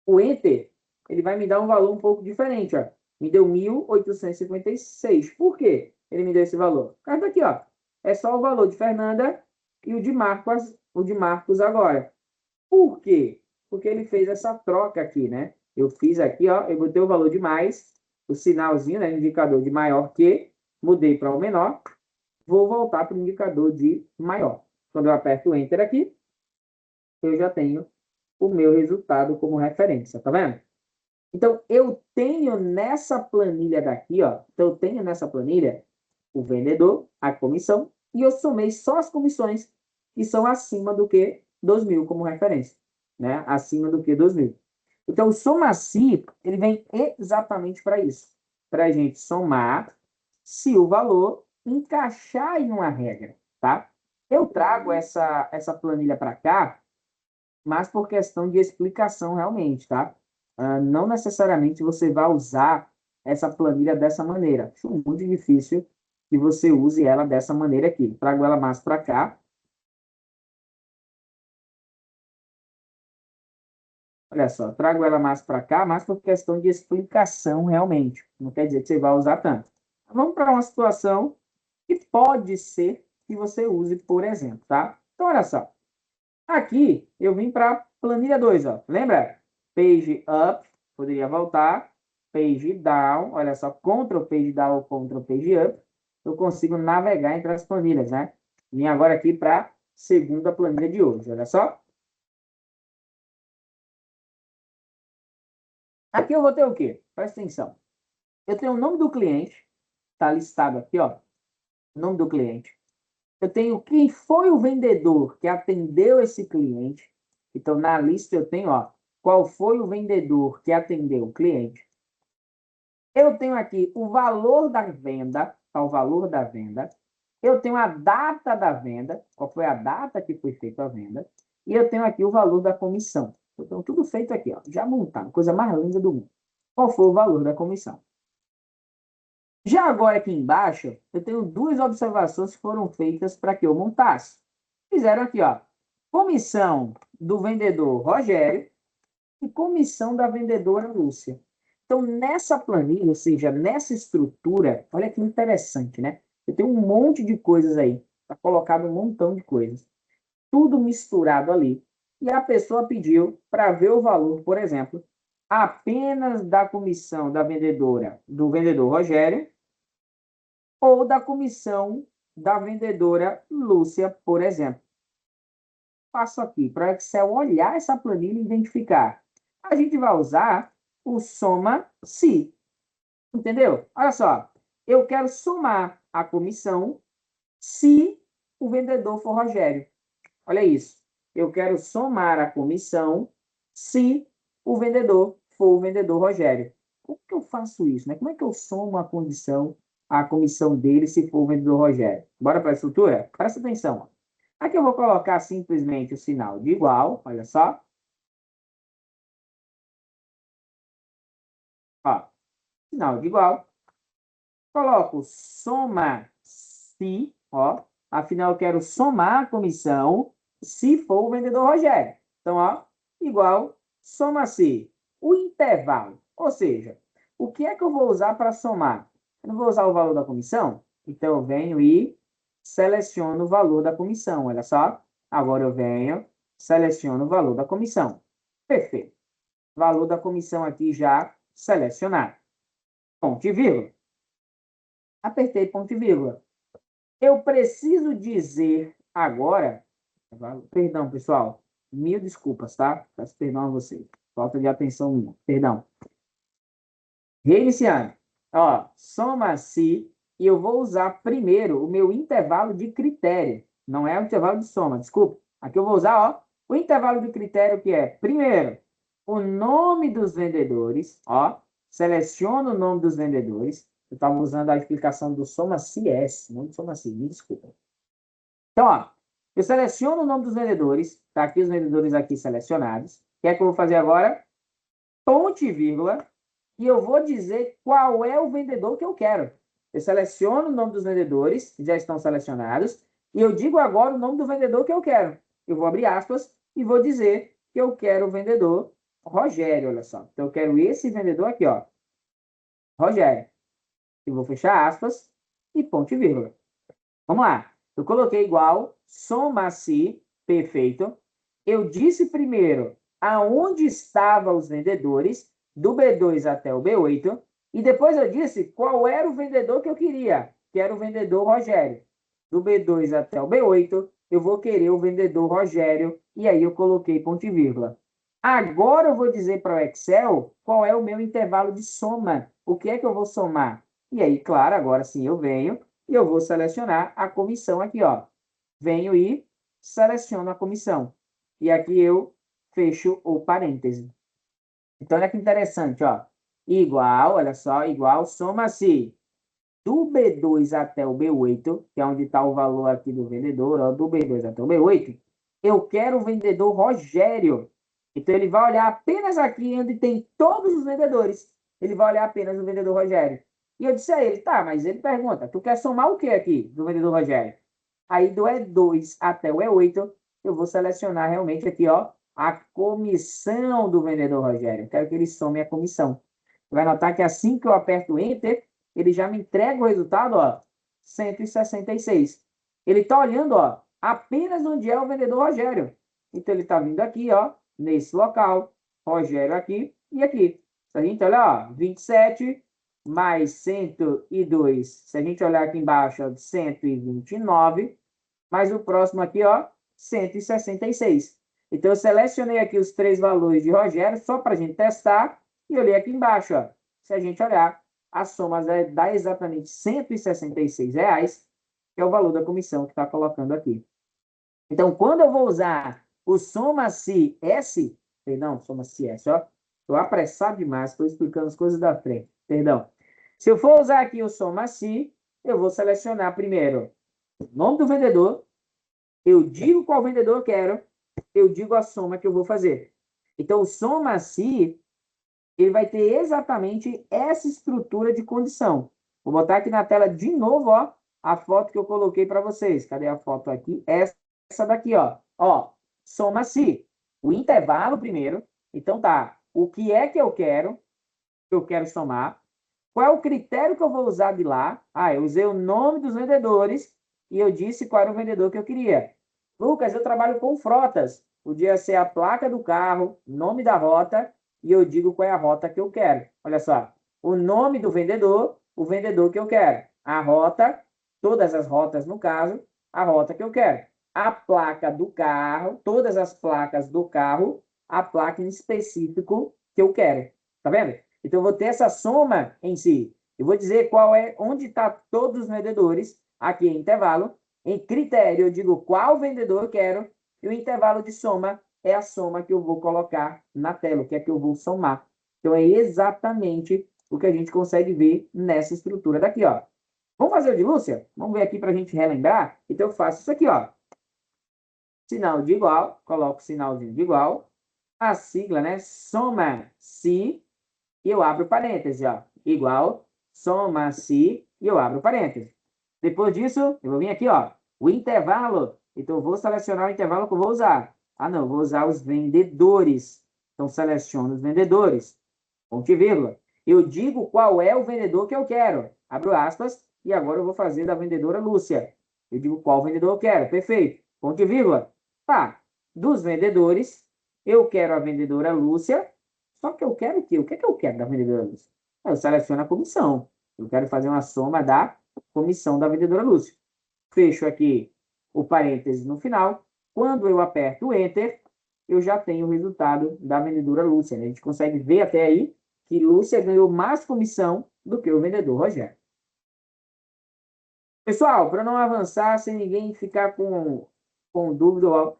o Enter, ele vai me dar um valor um pouco diferente. Ó. Me deu 1.856. Por quê? Ele me deu esse valor. Por causa daqui, ó. É só o valor de Fernanda e o de Marcos agora. Por quê? Porque ele fez essa troca aqui, né? Eu fiz aqui, ó, eu botei o valor de mais, o sinalzinho, né, indicador de maior que, mudei para o menor, vou voltar para o indicador de maior. Quando eu aperto o Enter aqui, eu já tenho o meu resultado como referência, tá vendo? Então, eu tenho nessa planilha daqui, ó, então eu tenho nessa planilha o vendedor, a comissão, e eu somei só as comissões que são acima do que 2.000 como referência, né? Acima do que 2.000. Então, o soma-se, ele vem exatamente para isso, para a gente somar se o valor encaixar em uma regra, tá? Eu trago essa planilha para cá, mas por questão de explicação realmente, tá? Não necessariamente você vai usar essa planilha dessa maneira. Acho muito difícil que você use ela dessa maneira aqui. Trago ela mais para cá. Olha só, trago ela mais para cá, mais por questão de explicação realmente. Não quer dizer que você vai usar tanto. Vamos para uma situação que pode ser que você use, por exemplo, tá? Então, olha só. Aqui, eu vim para a planilha 2, ó. Lembra? Page up, poderia voltar. Page down, olha só, Ctrl Page down ou Ctrl Page up. Eu consigo navegar entre as planilhas, né? Vim agora aqui para a segunda planilha de hoje, olha só. Aqui eu vou ter o quê? Presta atenção. Eu tenho o nome do cliente, está listado aqui, ó. O nome do cliente. Eu tenho quem foi o vendedor que atendeu esse cliente. Então, na lista eu tenho, ó, qual foi o vendedor que atendeu o cliente. Eu tenho aqui o valor da venda, tá, o valor da venda. Eu tenho a data da venda, qual foi a data que foi feita a venda. E eu tenho aqui o valor da comissão. Então, tudo feito aqui, ó, já montado, coisa mais linda do mundo. Qual foi o valor da comissão? Já agora aqui embaixo, eu tenho duas observações que foram feitas para que eu montasse. Fizeram aqui, ó, comissão do vendedor Rogério e comissão da vendedora Lúcia. Então, nessa planilha, ou seja, nessa estrutura, olha que interessante, né? Eu tenho um monte de coisas aí, está colocado um montão de coisas, tudo misturado ali. E a pessoa pediu para ver o valor, por exemplo, apenas da comissão da vendedora, do vendedor Rogério, ou da comissão da vendedora Lúcia, por exemplo. Passo aqui para o Excel olhar essa planilha e identificar. A gente vai usar o soma-se. Entendeu? Olha só. Eu quero somar a comissão se o vendedor for Rogério. Olha isso. Eu quero somar a comissão se o vendedor for o vendedor Rogério. Como que eu faço isso? Né? Como é que eu somo a comissão dele se for o vendedor Rogério? Bora para a estrutura? Presta atenção. Aqui eu vou colocar simplesmente o sinal de igual. Olha só. Ó, sinal de igual. Coloco soma-se, ó. Afinal, eu quero somar a comissão se for o vendedor Rogério. Então, ó, igual, soma-se o intervalo. Ou seja, o que é que eu vou usar para somar? Eu não vou usar o valor da comissão? Então, eu venho e seleciono o valor da comissão. Olha só. Agora eu venho, seleciono o valor da comissão. Perfeito. Valor da comissão aqui já selecionado. Ponto e vírgula. Apertei ponto e vírgula. Eu preciso dizer agora... Perdão, pessoal. Mil desculpas, tá? Peço perdão a vocês. Falta de atenção minha. Perdão. Reiniciando. Ó, soma-se e eu vou usar primeiro o meu intervalo de critério. Não é o intervalo de soma, desculpa. Aqui eu vou usar, ó, o intervalo de critério que é, primeiro, o nome dos vendedores, ó, seleciono o nome dos vendedores. Eu estava usando a explicação do soma-se S, não do soma-se, me desculpa. Então, ó, eu seleciono o nome dos vendedores, tá aqui os vendedores aqui selecionados. O que é que eu vou fazer agora? Ponto e vírgula, e eu vou dizer qual é o vendedor que eu quero. Eu seleciono o nome dos vendedores, que já estão selecionados, e eu digo agora o nome do vendedor que eu quero. Eu vou abrir aspas e vou dizer que eu quero o vendedor Rogério, olha só. Então, eu quero esse vendedor aqui, ó, Rogério. Eu vou fechar aspas e ponto e vírgula. Vamos lá. Eu coloquei igual, soma-se, perfeito. Eu disse primeiro aonde estavam os vendedores, do B2 até o B8, e depois eu disse qual era o vendedor que eu queria, que era o vendedor Rogério. Do B2 até o B8, eu vou querer o vendedor Rogério, e aí eu coloquei ponto e vírgula. Agora eu vou dizer para o Excel qual é o meu intervalo de soma. O que é que eu vou somar? E aí, claro, agora sim eu venho e eu vou selecionar a comissão aqui, ó. Venho e seleciono a comissão. E aqui eu fecho o parêntese. Então, olha que interessante, ó. Igual, olha só, igual, soma-se do B2 até o B8, que é onde está o valor aqui do vendedor, ó, do B2 até o B8, eu quero o vendedor Rogério. Então, ele vai olhar apenas aqui onde tem todos os vendedores. Ele vai olhar apenas o vendedor Rogério. E eu disse a ele, tá, mas ele pergunta, tu quer somar o que aqui do vendedor Rogério? Aí do E2 até o E8, eu vou selecionar realmente aqui, ó, a comissão do vendedor Rogério. Eu quero que ele some a comissão. Você vai notar que assim que eu aperto Enter, ele já me entrega o resultado, ó, 166. Ele está olhando, ó, apenas onde é o vendedor Rogério. Então, ele está vindo aqui, ó, nesse local, Rogério aqui e aqui. Se a gente olhar, ó, 27 mais 102. Se a gente olhar aqui embaixo, ó, 129, mais o próximo aqui, ó, 166. Então, eu selecionei aqui os três valores de Rogério, só para a gente testar, e olhei aqui embaixo, ó. Se a gente olhar, a soma dá exatamente R$ 166, que é o valor da comissão que está colocando aqui. Então, quando eu vou usar o soma-se S, perdão, soma-se S, ó, estou apressado demais, estou explicando as coisas da frente, perdão. Se eu for usar aqui o soma-se, eu vou selecionar primeiro o nome do vendedor, eu digo qual vendedor eu quero, eu digo a soma que eu vou fazer. Então, o soma-se, ele vai ter exatamente essa estrutura de condição. Vou botar aqui na tela de novo, ó, a foto que eu coloquei para vocês. Cadê a foto aqui? Essa daqui, ó. Ó, soma-se o intervalo primeiro. Então, tá. O que é que eu quero somar? Qual é o critério que eu vou usar de lá? Ah, eu usei o nome dos vendedores e eu disse qual era o vendedor que eu queria. Lucas, eu trabalho com frotas. Podia ser a placa do carro, nome da rota, e eu digo qual é a rota que eu quero. Olha só, o nome do vendedor, o vendedor que eu quero. A rota, todas as rotas no caso, a rota que eu quero. A placa do carro, todas as placas do carro, a placa em específico que eu quero. Tá vendo? Então, eu vou ter essa soma em si. Eu vou dizer qual é, onde está todos os vendedores, aqui em intervalo. Em critério, eu digo qual vendedor eu quero, e o intervalo de soma é a soma que eu vou colocar na tela, o que é que eu vou somar. Então, é exatamente o que a gente consegue ver nessa estrutura daqui, ó. Vamos fazer o de Lúcia? Vamos ver aqui para a gente relembrar? Então, eu faço isso aqui, ó. Sinal de igual, coloco o sinalzinho de igual, a sigla, né? Soma-se, e eu abro parênteses, ó. Igual, soma-se, e eu abro parênteses. Depois disso, eu vou vir aqui, ó, o intervalo. Então, eu vou selecionar o intervalo que eu vou usar. Ah, não, vou usar os vendedores. Então, seleciono os vendedores. Ponto e vírgula. Eu digo qual é o vendedor que eu quero. Abro aspas. E agora eu vou fazer da vendedora Lúcia. Eu digo qual vendedor eu quero. Perfeito. Ponto e vírgula. Tá. Dos vendedores, eu quero a vendedora Lúcia. Só que eu quero o quê? O que é que eu quero da vendedora Lúcia? Eu seleciono a comissão. Eu quero fazer uma soma da comissão da vendedora Lúcia. Fecho aqui o parênteses no final. Quando eu aperto Enter, eu já tenho o resultado da vendedora Lúcia, né? A gente consegue ver até aí que Lúcia ganhou mais comissão do que o vendedor Rogério. Pessoal, para não avançar sem ninguém ficar com dúvida ou algo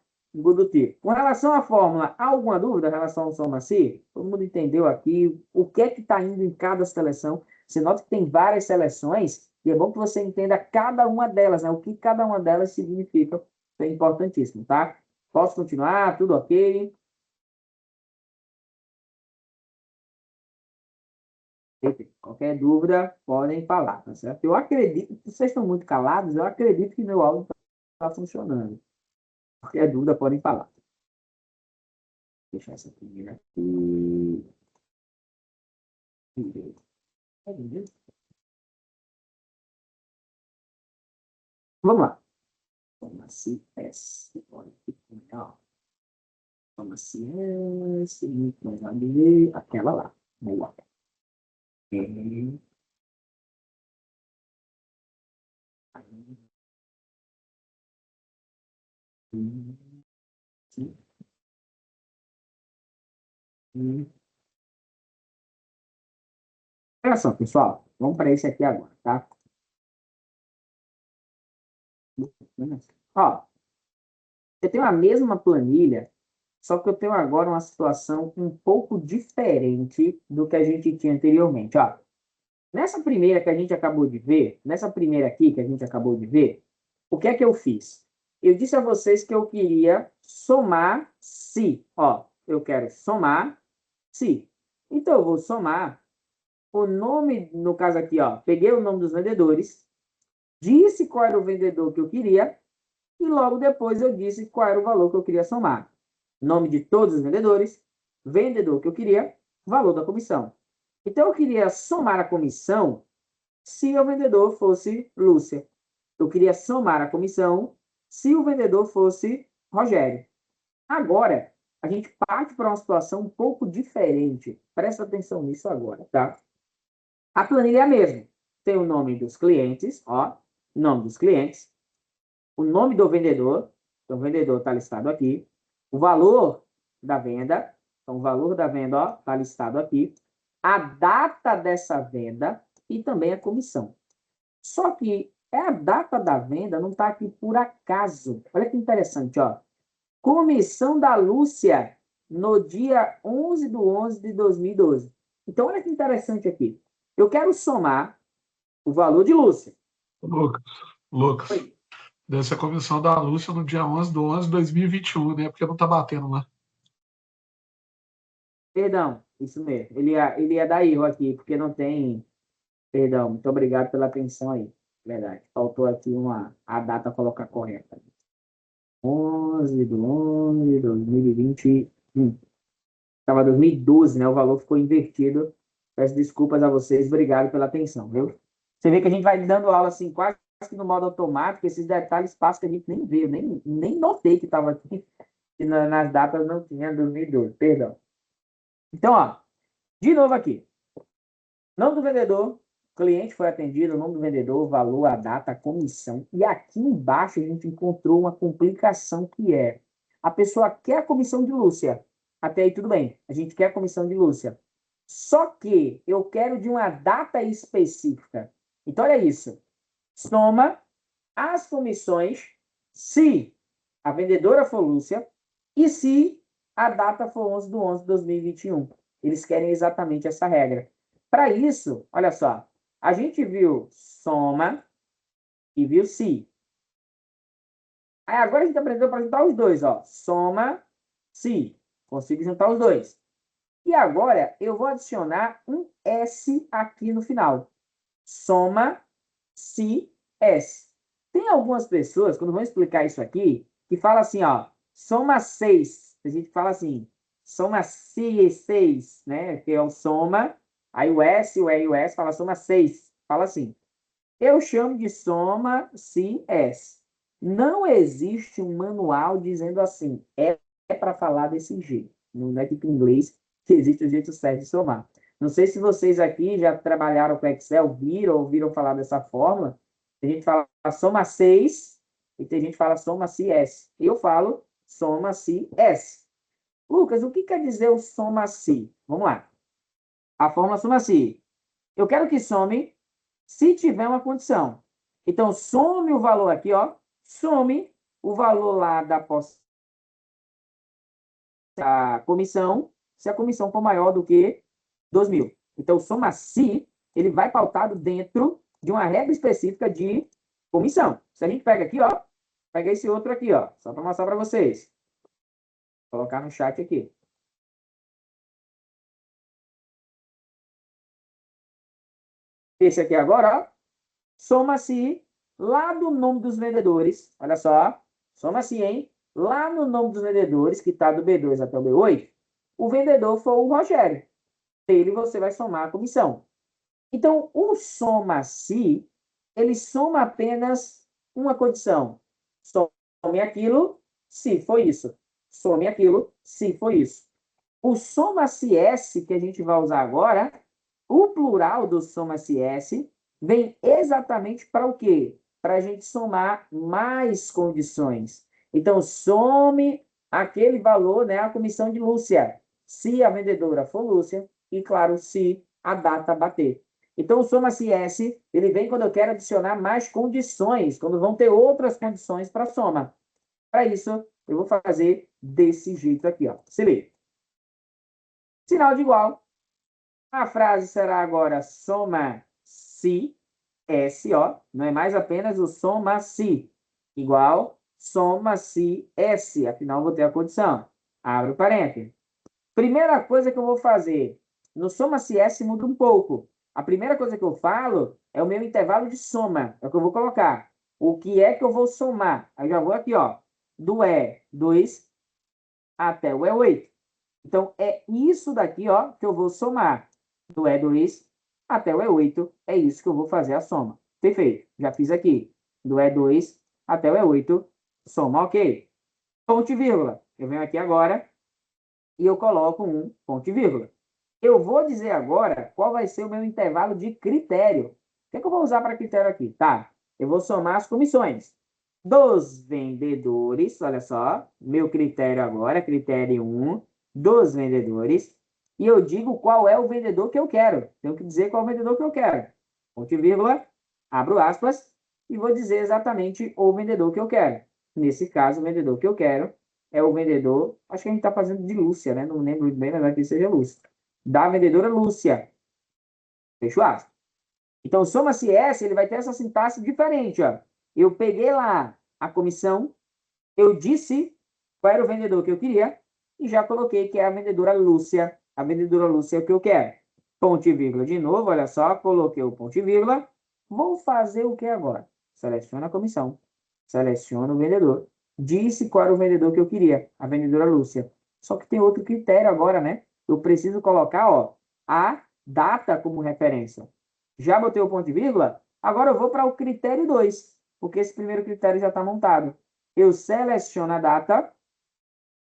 do tipo. Com relação à fórmula, há alguma dúvida em relação ao soma-se? Todo mundo entendeu aqui o que é que está indo em cada seleção. Você nota que tem várias seleções e é bom que você entenda cada uma delas, né? O que cada uma delas significa. Isso é importantíssimo, tá? Posso continuar? Tudo ok? Qualquer dúvida, podem falar, tá certo? Eu acredito, vocês estão muito calados, eu acredito que meu áudio está funcionando. Qualquer dúvida, podem falar. Vou deixar essa aqui aqui. Vamos lá. Toma-se S. Olha que legal. Toma-se S. Mais ali. Aquela lá. Boa. E... Sim. Olha só, pessoal. Vamos para esse aqui agora, tá? Ó, eu tenho a mesma planilha, só que eu tenho agora uma situação um pouco diferente do que a gente tinha anteriormente. Ó, nessa primeira que a gente acabou de ver, nessa primeira aqui que a gente acabou de ver, o que é que eu fiz? Eu disse a vocês que eu queria somar se. Ó, eu quero somar se. Então, eu vou somar o nome, no caso aqui, ó, peguei o nome dos vendedores, disse qual era o vendedor que eu queria, e logo depois eu disse qual era o valor que eu queria somar. Nome de todos os vendedores, vendedor que eu queria, valor da comissão. Então, eu queria somar a comissão se o vendedor fosse Lúcia. Eu queria somar a comissão se o vendedor fosse Rogério. Agora, a gente parte para uma situação um pouco diferente. Presta atenção nisso agora, tá? A planilha é a mesma. Tem o nome dos clientes, ó, nome dos clientes, o nome do vendedor, então o vendedor está listado aqui, o valor da venda, então o valor da venda está listado aqui, a data dessa venda e também a comissão. Só que a data da venda não está aqui por acaso. Olha que interessante, ó. Comissão da Lúcia no dia 11/11 de 2012. Então, olha que interessante aqui. Eu quero somar o valor de Lúcia. Lucas, deve ser a comissão da Lúcia no dia 11/11/2021, né? Porque não tá batendo lá. Perdão, isso mesmo. Ele ia dar erro aqui, porque não tem. Perdão, muito obrigado pela atenção aí. Verdade. Faltou aqui a data colocar correta. 11/11/2021. Estava 2012, né? O valor ficou invertido. Peço desculpas a vocês. Obrigado pela atenção, viu? Você vê que a gente vai dando aula assim, quase que no modo automático. Esses detalhes passam que a gente nem vê. Nem notei que estava aqui. Que nas datas não tinha 2012. Perdão. Então, ó. De novo aqui. Nome do vendedor. Cliente foi atendido. Nome do vendedor. Valor, a data, a comissão. E aqui embaixo a gente encontrou uma complicação que é: a pessoa quer a comissão de Lúcia. Até aí tudo bem. A gente quer a comissão de Lúcia. Só que eu quero de uma data específica. Então, olha isso. Soma as comissões se a vendedora for Lúcia e se a data for 11/11/2021. Eles querem exatamente essa regra. Para isso, olha só. A gente viu soma e viu se. Aí agora a gente aprendeu para juntar os dois, ó. Soma, se. Consigo juntar os dois. E agora eu vou adicionar um S aqui no final. Soma, se, S. Tem algumas pessoas, quando vão explicar isso aqui, que falam assim, ó. soma 6. A gente fala assim, soma 6, né? Que é o soma, aí o S, o E e o S fala soma 6. Fala assim. Eu chamo de soma se S. Não existe um manual dizendo assim, é para falar desse jeito. Não é tipo em inglês que existe o jeito certo de somar. Não sei se vocês aqui já trabalharam com Excel, viram ou ouviram falar dessa fórmula. Tem gente que fala soma 6 e tem gente que fala soma se S. Eu falo soma se S. Lucas, o que quer dizer o soma se? Vamos lá. A fórmula soma se. Eu quero que some se tiver uma condição. Então, some o valor aqui, ó. Some o valor lá da comissão, se a comissão for maior do que 2.000. Então, soma-se, ele vai pautado dentro de uma regra específica de comissão. Se a gente pega aqui, ó, pega esse outro aqui, ó, só para mostrar para vocês. Vou colocar no chat aqui. Esse aqui agora, ó, soma-se lá do nome dos vendedores. Olha só, soma-se, hein? Lá no nome dos vendedores, que está do B2 até o B8, o vendedor foi o Rogério. Dele você vai somar a comissão. Então, o soma-se, ele soma apenas uma condição. Some aquilo, se foi isso. Some aquilo, se foi isso. O soma-se-s, que a gente vai usar agora, o plural do soma-se-s, vem exatamente para o quê? Para a gente somar mais condições. Então, some aquele valor, né, a comissão de Lúcia, se a vendedora for Lúcia, e, claro, se a data bater. Então, o soma-se-s, ele vem quando eu quero adicionar mais condições, quando vão ter outras condições para soma. Para isso, eu vou fazer desse jeito aqui, ó. Se liga. Sinal de igual. A frase será agora soma-se, S, ó. Não é mais apenas o soma-se. Igual soma-se, S. Afinal, vou ter a condição. Abre o parênteses. Primeira coisa que eu vou fazer. No soma-se, S muda um pouco. A primeira coisa que eu falo é o meu intervalo de soma. É o que eu vou colocar. O que é que eu vou somar? Aí já vou aqui, ó. Do E2 até o E8. Então, é isso daqui, ó, que eu vou somar. Do E2 até o E8, é isso que eu vou fazer a soma. Perfeito, já fiz aqui. Do E2 até o E8, soma, ok. Ponto e vírgula. Eu venho aqui agora e eu coloco um ponto e vírgula. Eu vou dizer agora qual vai ser o meu intervalo de critério. O que é que eu vou usar para critério aqui? Tá, eu vou somar as comissões dos vendedores, olha só, meu critério agora, critério 1, dos vendedores, e eu digo qual é o vendedor que eu quero. Tenho que dizer qual é o vendedor que eu quero. Ponto e vírgula, abro aspas, e vou dizer exatamente o vendedor que eu quero. Nesse caso, o vendedor que eu quero é o vendedor, acho que a gente está fazendo de Lúcia, né? Não lembro bem, mas aqui seja Lúcia. Da vendedora Lúcia. Fecho aspas. Então, soma-se S, ele vai ter essa sintaxe diferente, ó. Eu peguei lá a comissão, eu disse qual era o vendedor que eu queria e já coloquei que é a vendedora Lúcia. A vendedora Lúcia é o que eu quero. Ponto e vírgula de novo, olha só, coloquei o ponto e vírgula. Vou fazer o que agora? Seleciono a comissão, seleciono o vendedor. Disse qual era o vendedor que eu queria, a vendedora Lúcia. Só que tem outro critério agora, né? Eu preciso colocar, ó, a data como referência. Já botei o ponto e vírgula, agora eu vou para o critério 2, porque esse primeiro critério já está montado. Eu seleciono a data,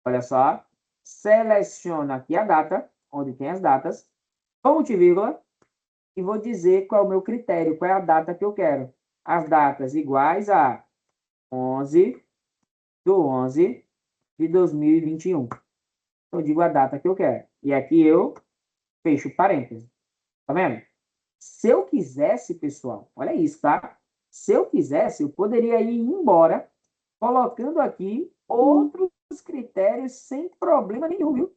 olha só, seleciono aqui a data, onde tem as datas, ponto e vírgula, e vou dizer qual é o meu critério, qual é a data que eu quero. As datas iguais a 11/11 de 2021. Eu digo a data que eu quero. E aqui eu fecho parênteses. Tá vendo? Se eu quisesse, pessoal, olha isso, tá? Se eu quisesse, eu poderia ir embora colocando aqui outros critérios sem problema nenhum, viu?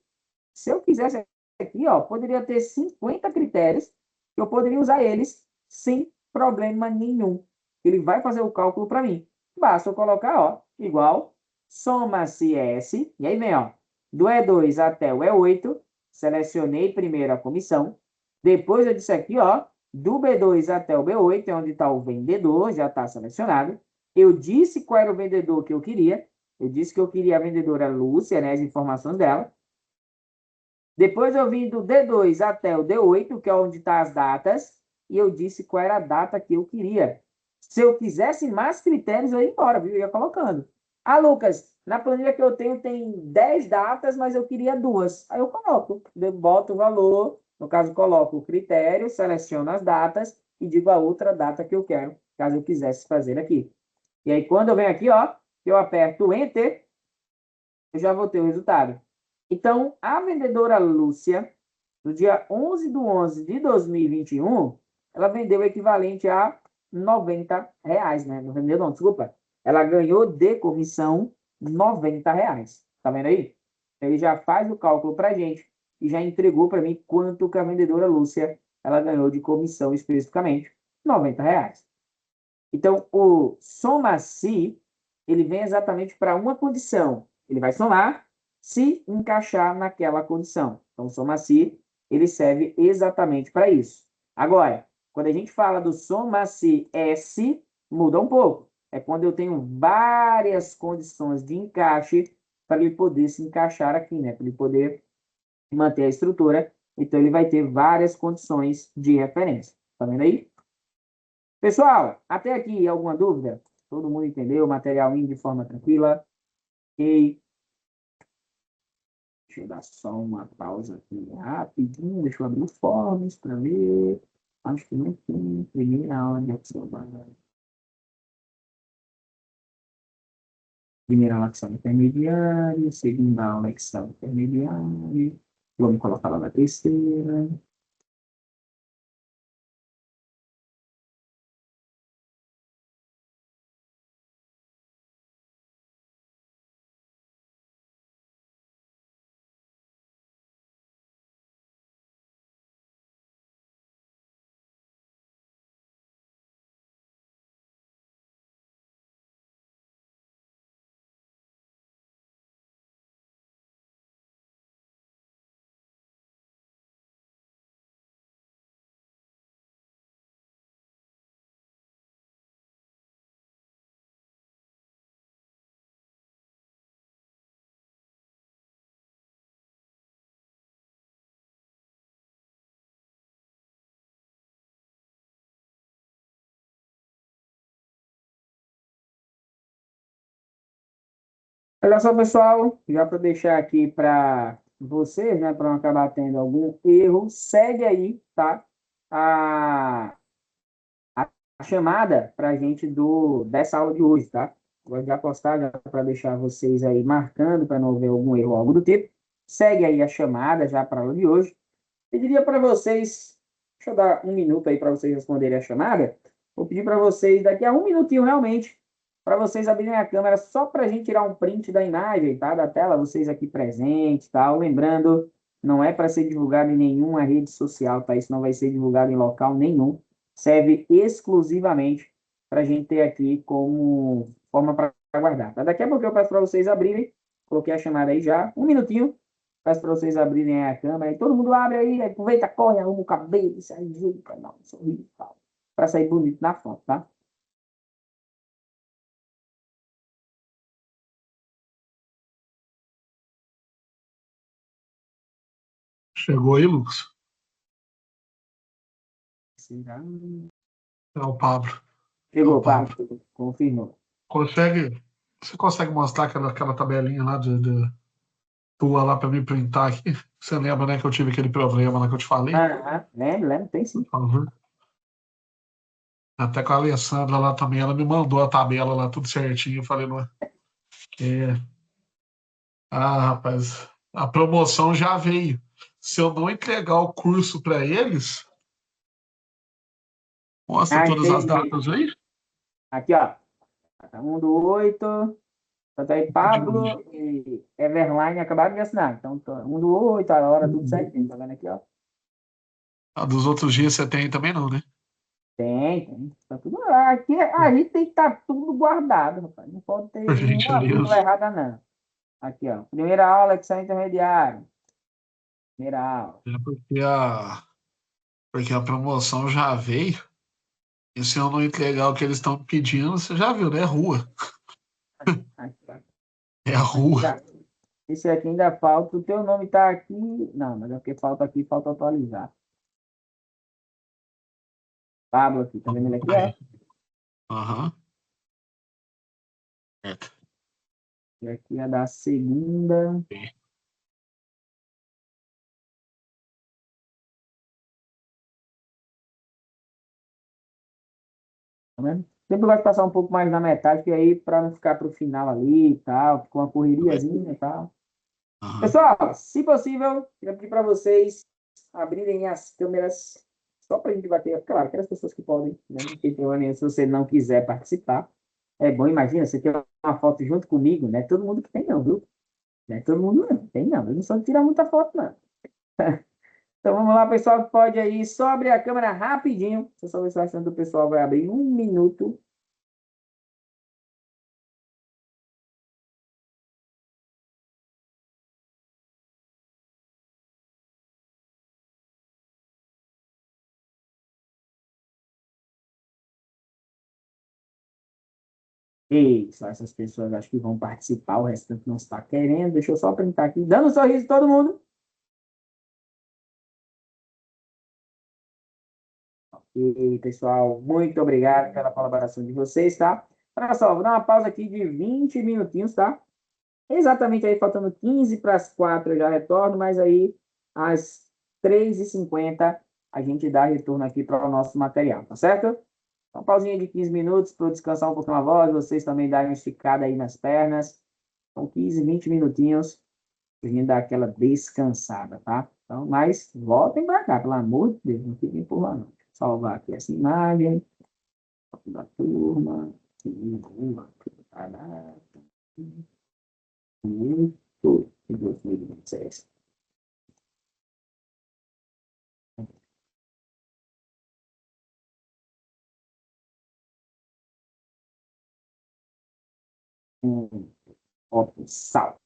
Se eu quisesse aqui, ó, poderia ter 50 critérios, eu poderia usar eles sem problema nenhum. Ele vai fazer o cálculo para mim. Basta eu colocar, ó, igual, soma-se S, e aí vem, ó, do E2 até o E8, selecionei primeiro a comissão, depois eu disse aqui, ó, do B2 até o B8, é onde está o vendedor, já está selecionado. Eu disse qual era o vendedor que eu queria, Eu disse que eu queria a vendedora Lúcia, né, as informações dela. Depois eu vim do D2 até o D8, que é onde estão as datas, e eu disse qual era a data que eu queria. Se eu quisesse mais critérios, eu ia embora, viu? Eu ia colocando. Ah, Lucas, na planilha que eu tenho tem 10 datas, mas eu queria 2. Aí eu coloco, eu boto o valor, no caso, coloco o critério, seleciono as datas e digo a outra data que eu quero, caso eu quisesse fazer aqui. E aí, quando eu venho aqui, ó, eu aperto Enter, eu já vou ter o resultado. Então, a vendedora Lúcia, no dia 11 de 11 de 2021, ela vendeu o equivalente a R$ 90, né? Não vendeu, não, desculpa. Ela ganhou de comissão R$ 90. Tá vendo aí? Ele já faz o cálculo para a gente e já entregou para mim quanto que a vendedora Lúcia ela ganhou de comissão especificamente. R$ 90. Então, o soma-se, ele vem exatamente para uma condição. Ele vai somar se encaixar naquela condição. Então, o soma-se, ele serve exatamente para isso. Agora, quando a gente fala do soma-se S, muda um pouco. É quando eu tenho várias condições de encaixe para ele poder se encaixar aqui, né? Para ele poder manter a estrutura. Então, ele vai ter várias condições de referência. Tá vendo aí? Pessoal, até aqui alguma dúvida? Todo mundo entendeu o material indo de forma tranquila? Ok. Deixa eu dar só uma pausa aqui rapidinho. Deixa eu abrir o forms para ver. Acho que não tem. Primeira aula de ação. Primeira aula ação intermediária. Segunda aula ação intermediária. Vamos colocar lá na terceira. Olha só, pessoal, já para deixar aqui para vocês, né, para não acabar tendo algum erro, segue aí, tá? A, a chamada para a gente dessa aula de hoje, tá? Vou já postar já para deixar vocês aí marcando para não haver algum erro ou algo do tipo. Segue aí a chamada já para a aula de hoje. Pediria para vocês, deixa eu dar um minuto aí para vocês responderem a chamada. Vou pedir para vocês, daqui a um minutinho realmente, para vocês abrirem a câmera só para a gente tirar um print da imagem, tá? Da tela, vocês aqui presentes, tal. Lembrando, não é para ser divulgado em nenhuma rede social, tá? Isso não vai ser divulgado em local nenhum. Serve exclusivamente para a gente ter aqui como forma para guardar, tá? Daqui a pouco eu peço para vocês abrirem. Coloquei a chamada aí já. Um minutinho. Peço para vocês abrirem a câmera. E todo mundo abre aí, aproveita, corre, arruma o cabelo, sai junto, para dar um sorriso e tal. Para sair bonito na foto, tá? Chegou aí, Lucas? Será? É o Pablo. É Chegou, o Pablo. Pablo. Confirmou. Você consegue mostrar aquela tabelinha lá de tua lá para me printar aqui? Você lembra, né, que eu tive aquele problema lá que eu te falei? Lembro, tem sim. Por favor. Até com a Alessandra lá também, ela me mandou a tabela lá, tudo certinho. Eu falei, não, é... rapaz, a promoção já veio. Se eu não entregar o curso para eles, mostra todas as Entendi. datas aí. Aqui, ó. 1/8. Tanto aí, Pablo e Everline acabaram de assinar. Então, 1/8, a hora, tudo certinho. Tá vendo aqui, ó? A dos outros dias você tem também não, né? Tem. Tá tudo lá. Aqui, a gente tem que estar tudo guardado, rapaz. Não pode ter Por nenhuma vírgula gentileza. errada, não. Aqui, ó. Primeira aula, que sai intermediário. Primeira aula. É porque a promoção já veio. E se eu não entregar o que eles estão pedindo, você já viu, né? Rua. Aqui, ó. É a rua. Esse aqui ainda falta. O teu nome tá aqui. Não, mas é porque falta aqui, falta atualizar. Pablo aqui, tá vendo ele aqui, ó? Aí. Aham. É. E aqui é da segunda. Tá vendo? Sempre vai passar um pouco mais na metade, que aí, para não ficar para o final ali e tal, com uma correriazinha e tal. Aham. Pessoal, se possível, queria pedir para vocês abrirem as câmeras só para a gente bater. Claro, aquelas pessoas que podem, né? Não tem problema nenhum se você não quiser participar. É bom, imagina, você ter uma foto junto comigo, né? Todo mundo que tem, não, viu? Não é todo mundo não, tem não. Eu não sou de tirar muita foto, não. Então vamos lá, pessoal, pode aí, só abrir a câmera rapidinho. Deixa eu só ver se o restante do pessoal vai abrir em 1 minuto. Isso, essas pessoas acho que vão participar, o restante não está querendo. Deixa eu só printar aqui, dando um sorriso todo mundo. E, pessoal, muito obrigado pela colaboração de vocês, tá? Olha só, vou dar uma pausa aqui de 20 minutinhos, tá? Exatamente aí, faltando 15 para as 4 eu já retorno, mas aí às 3h50 a gente dá retorno aqui para o nosso material, tá certo? Uma pausinha de 15 minutos para eu descansar um pouquinho a voz, vocês também darem uma esticada aí nas pernas. São 15, 20 minutinhos pra gente dar aquela descansada, tá? Então, mas voltem para cá, pelo amor de Deus, não fiquem por lá, não. Salvar aqui essa imagem, foto da turma, muito de 2026. Foto sal.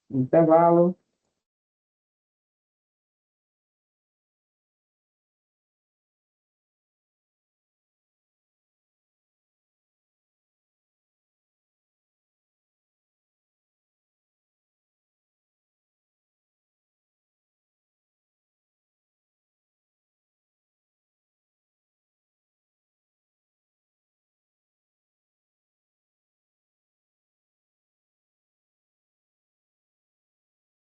Intervalo.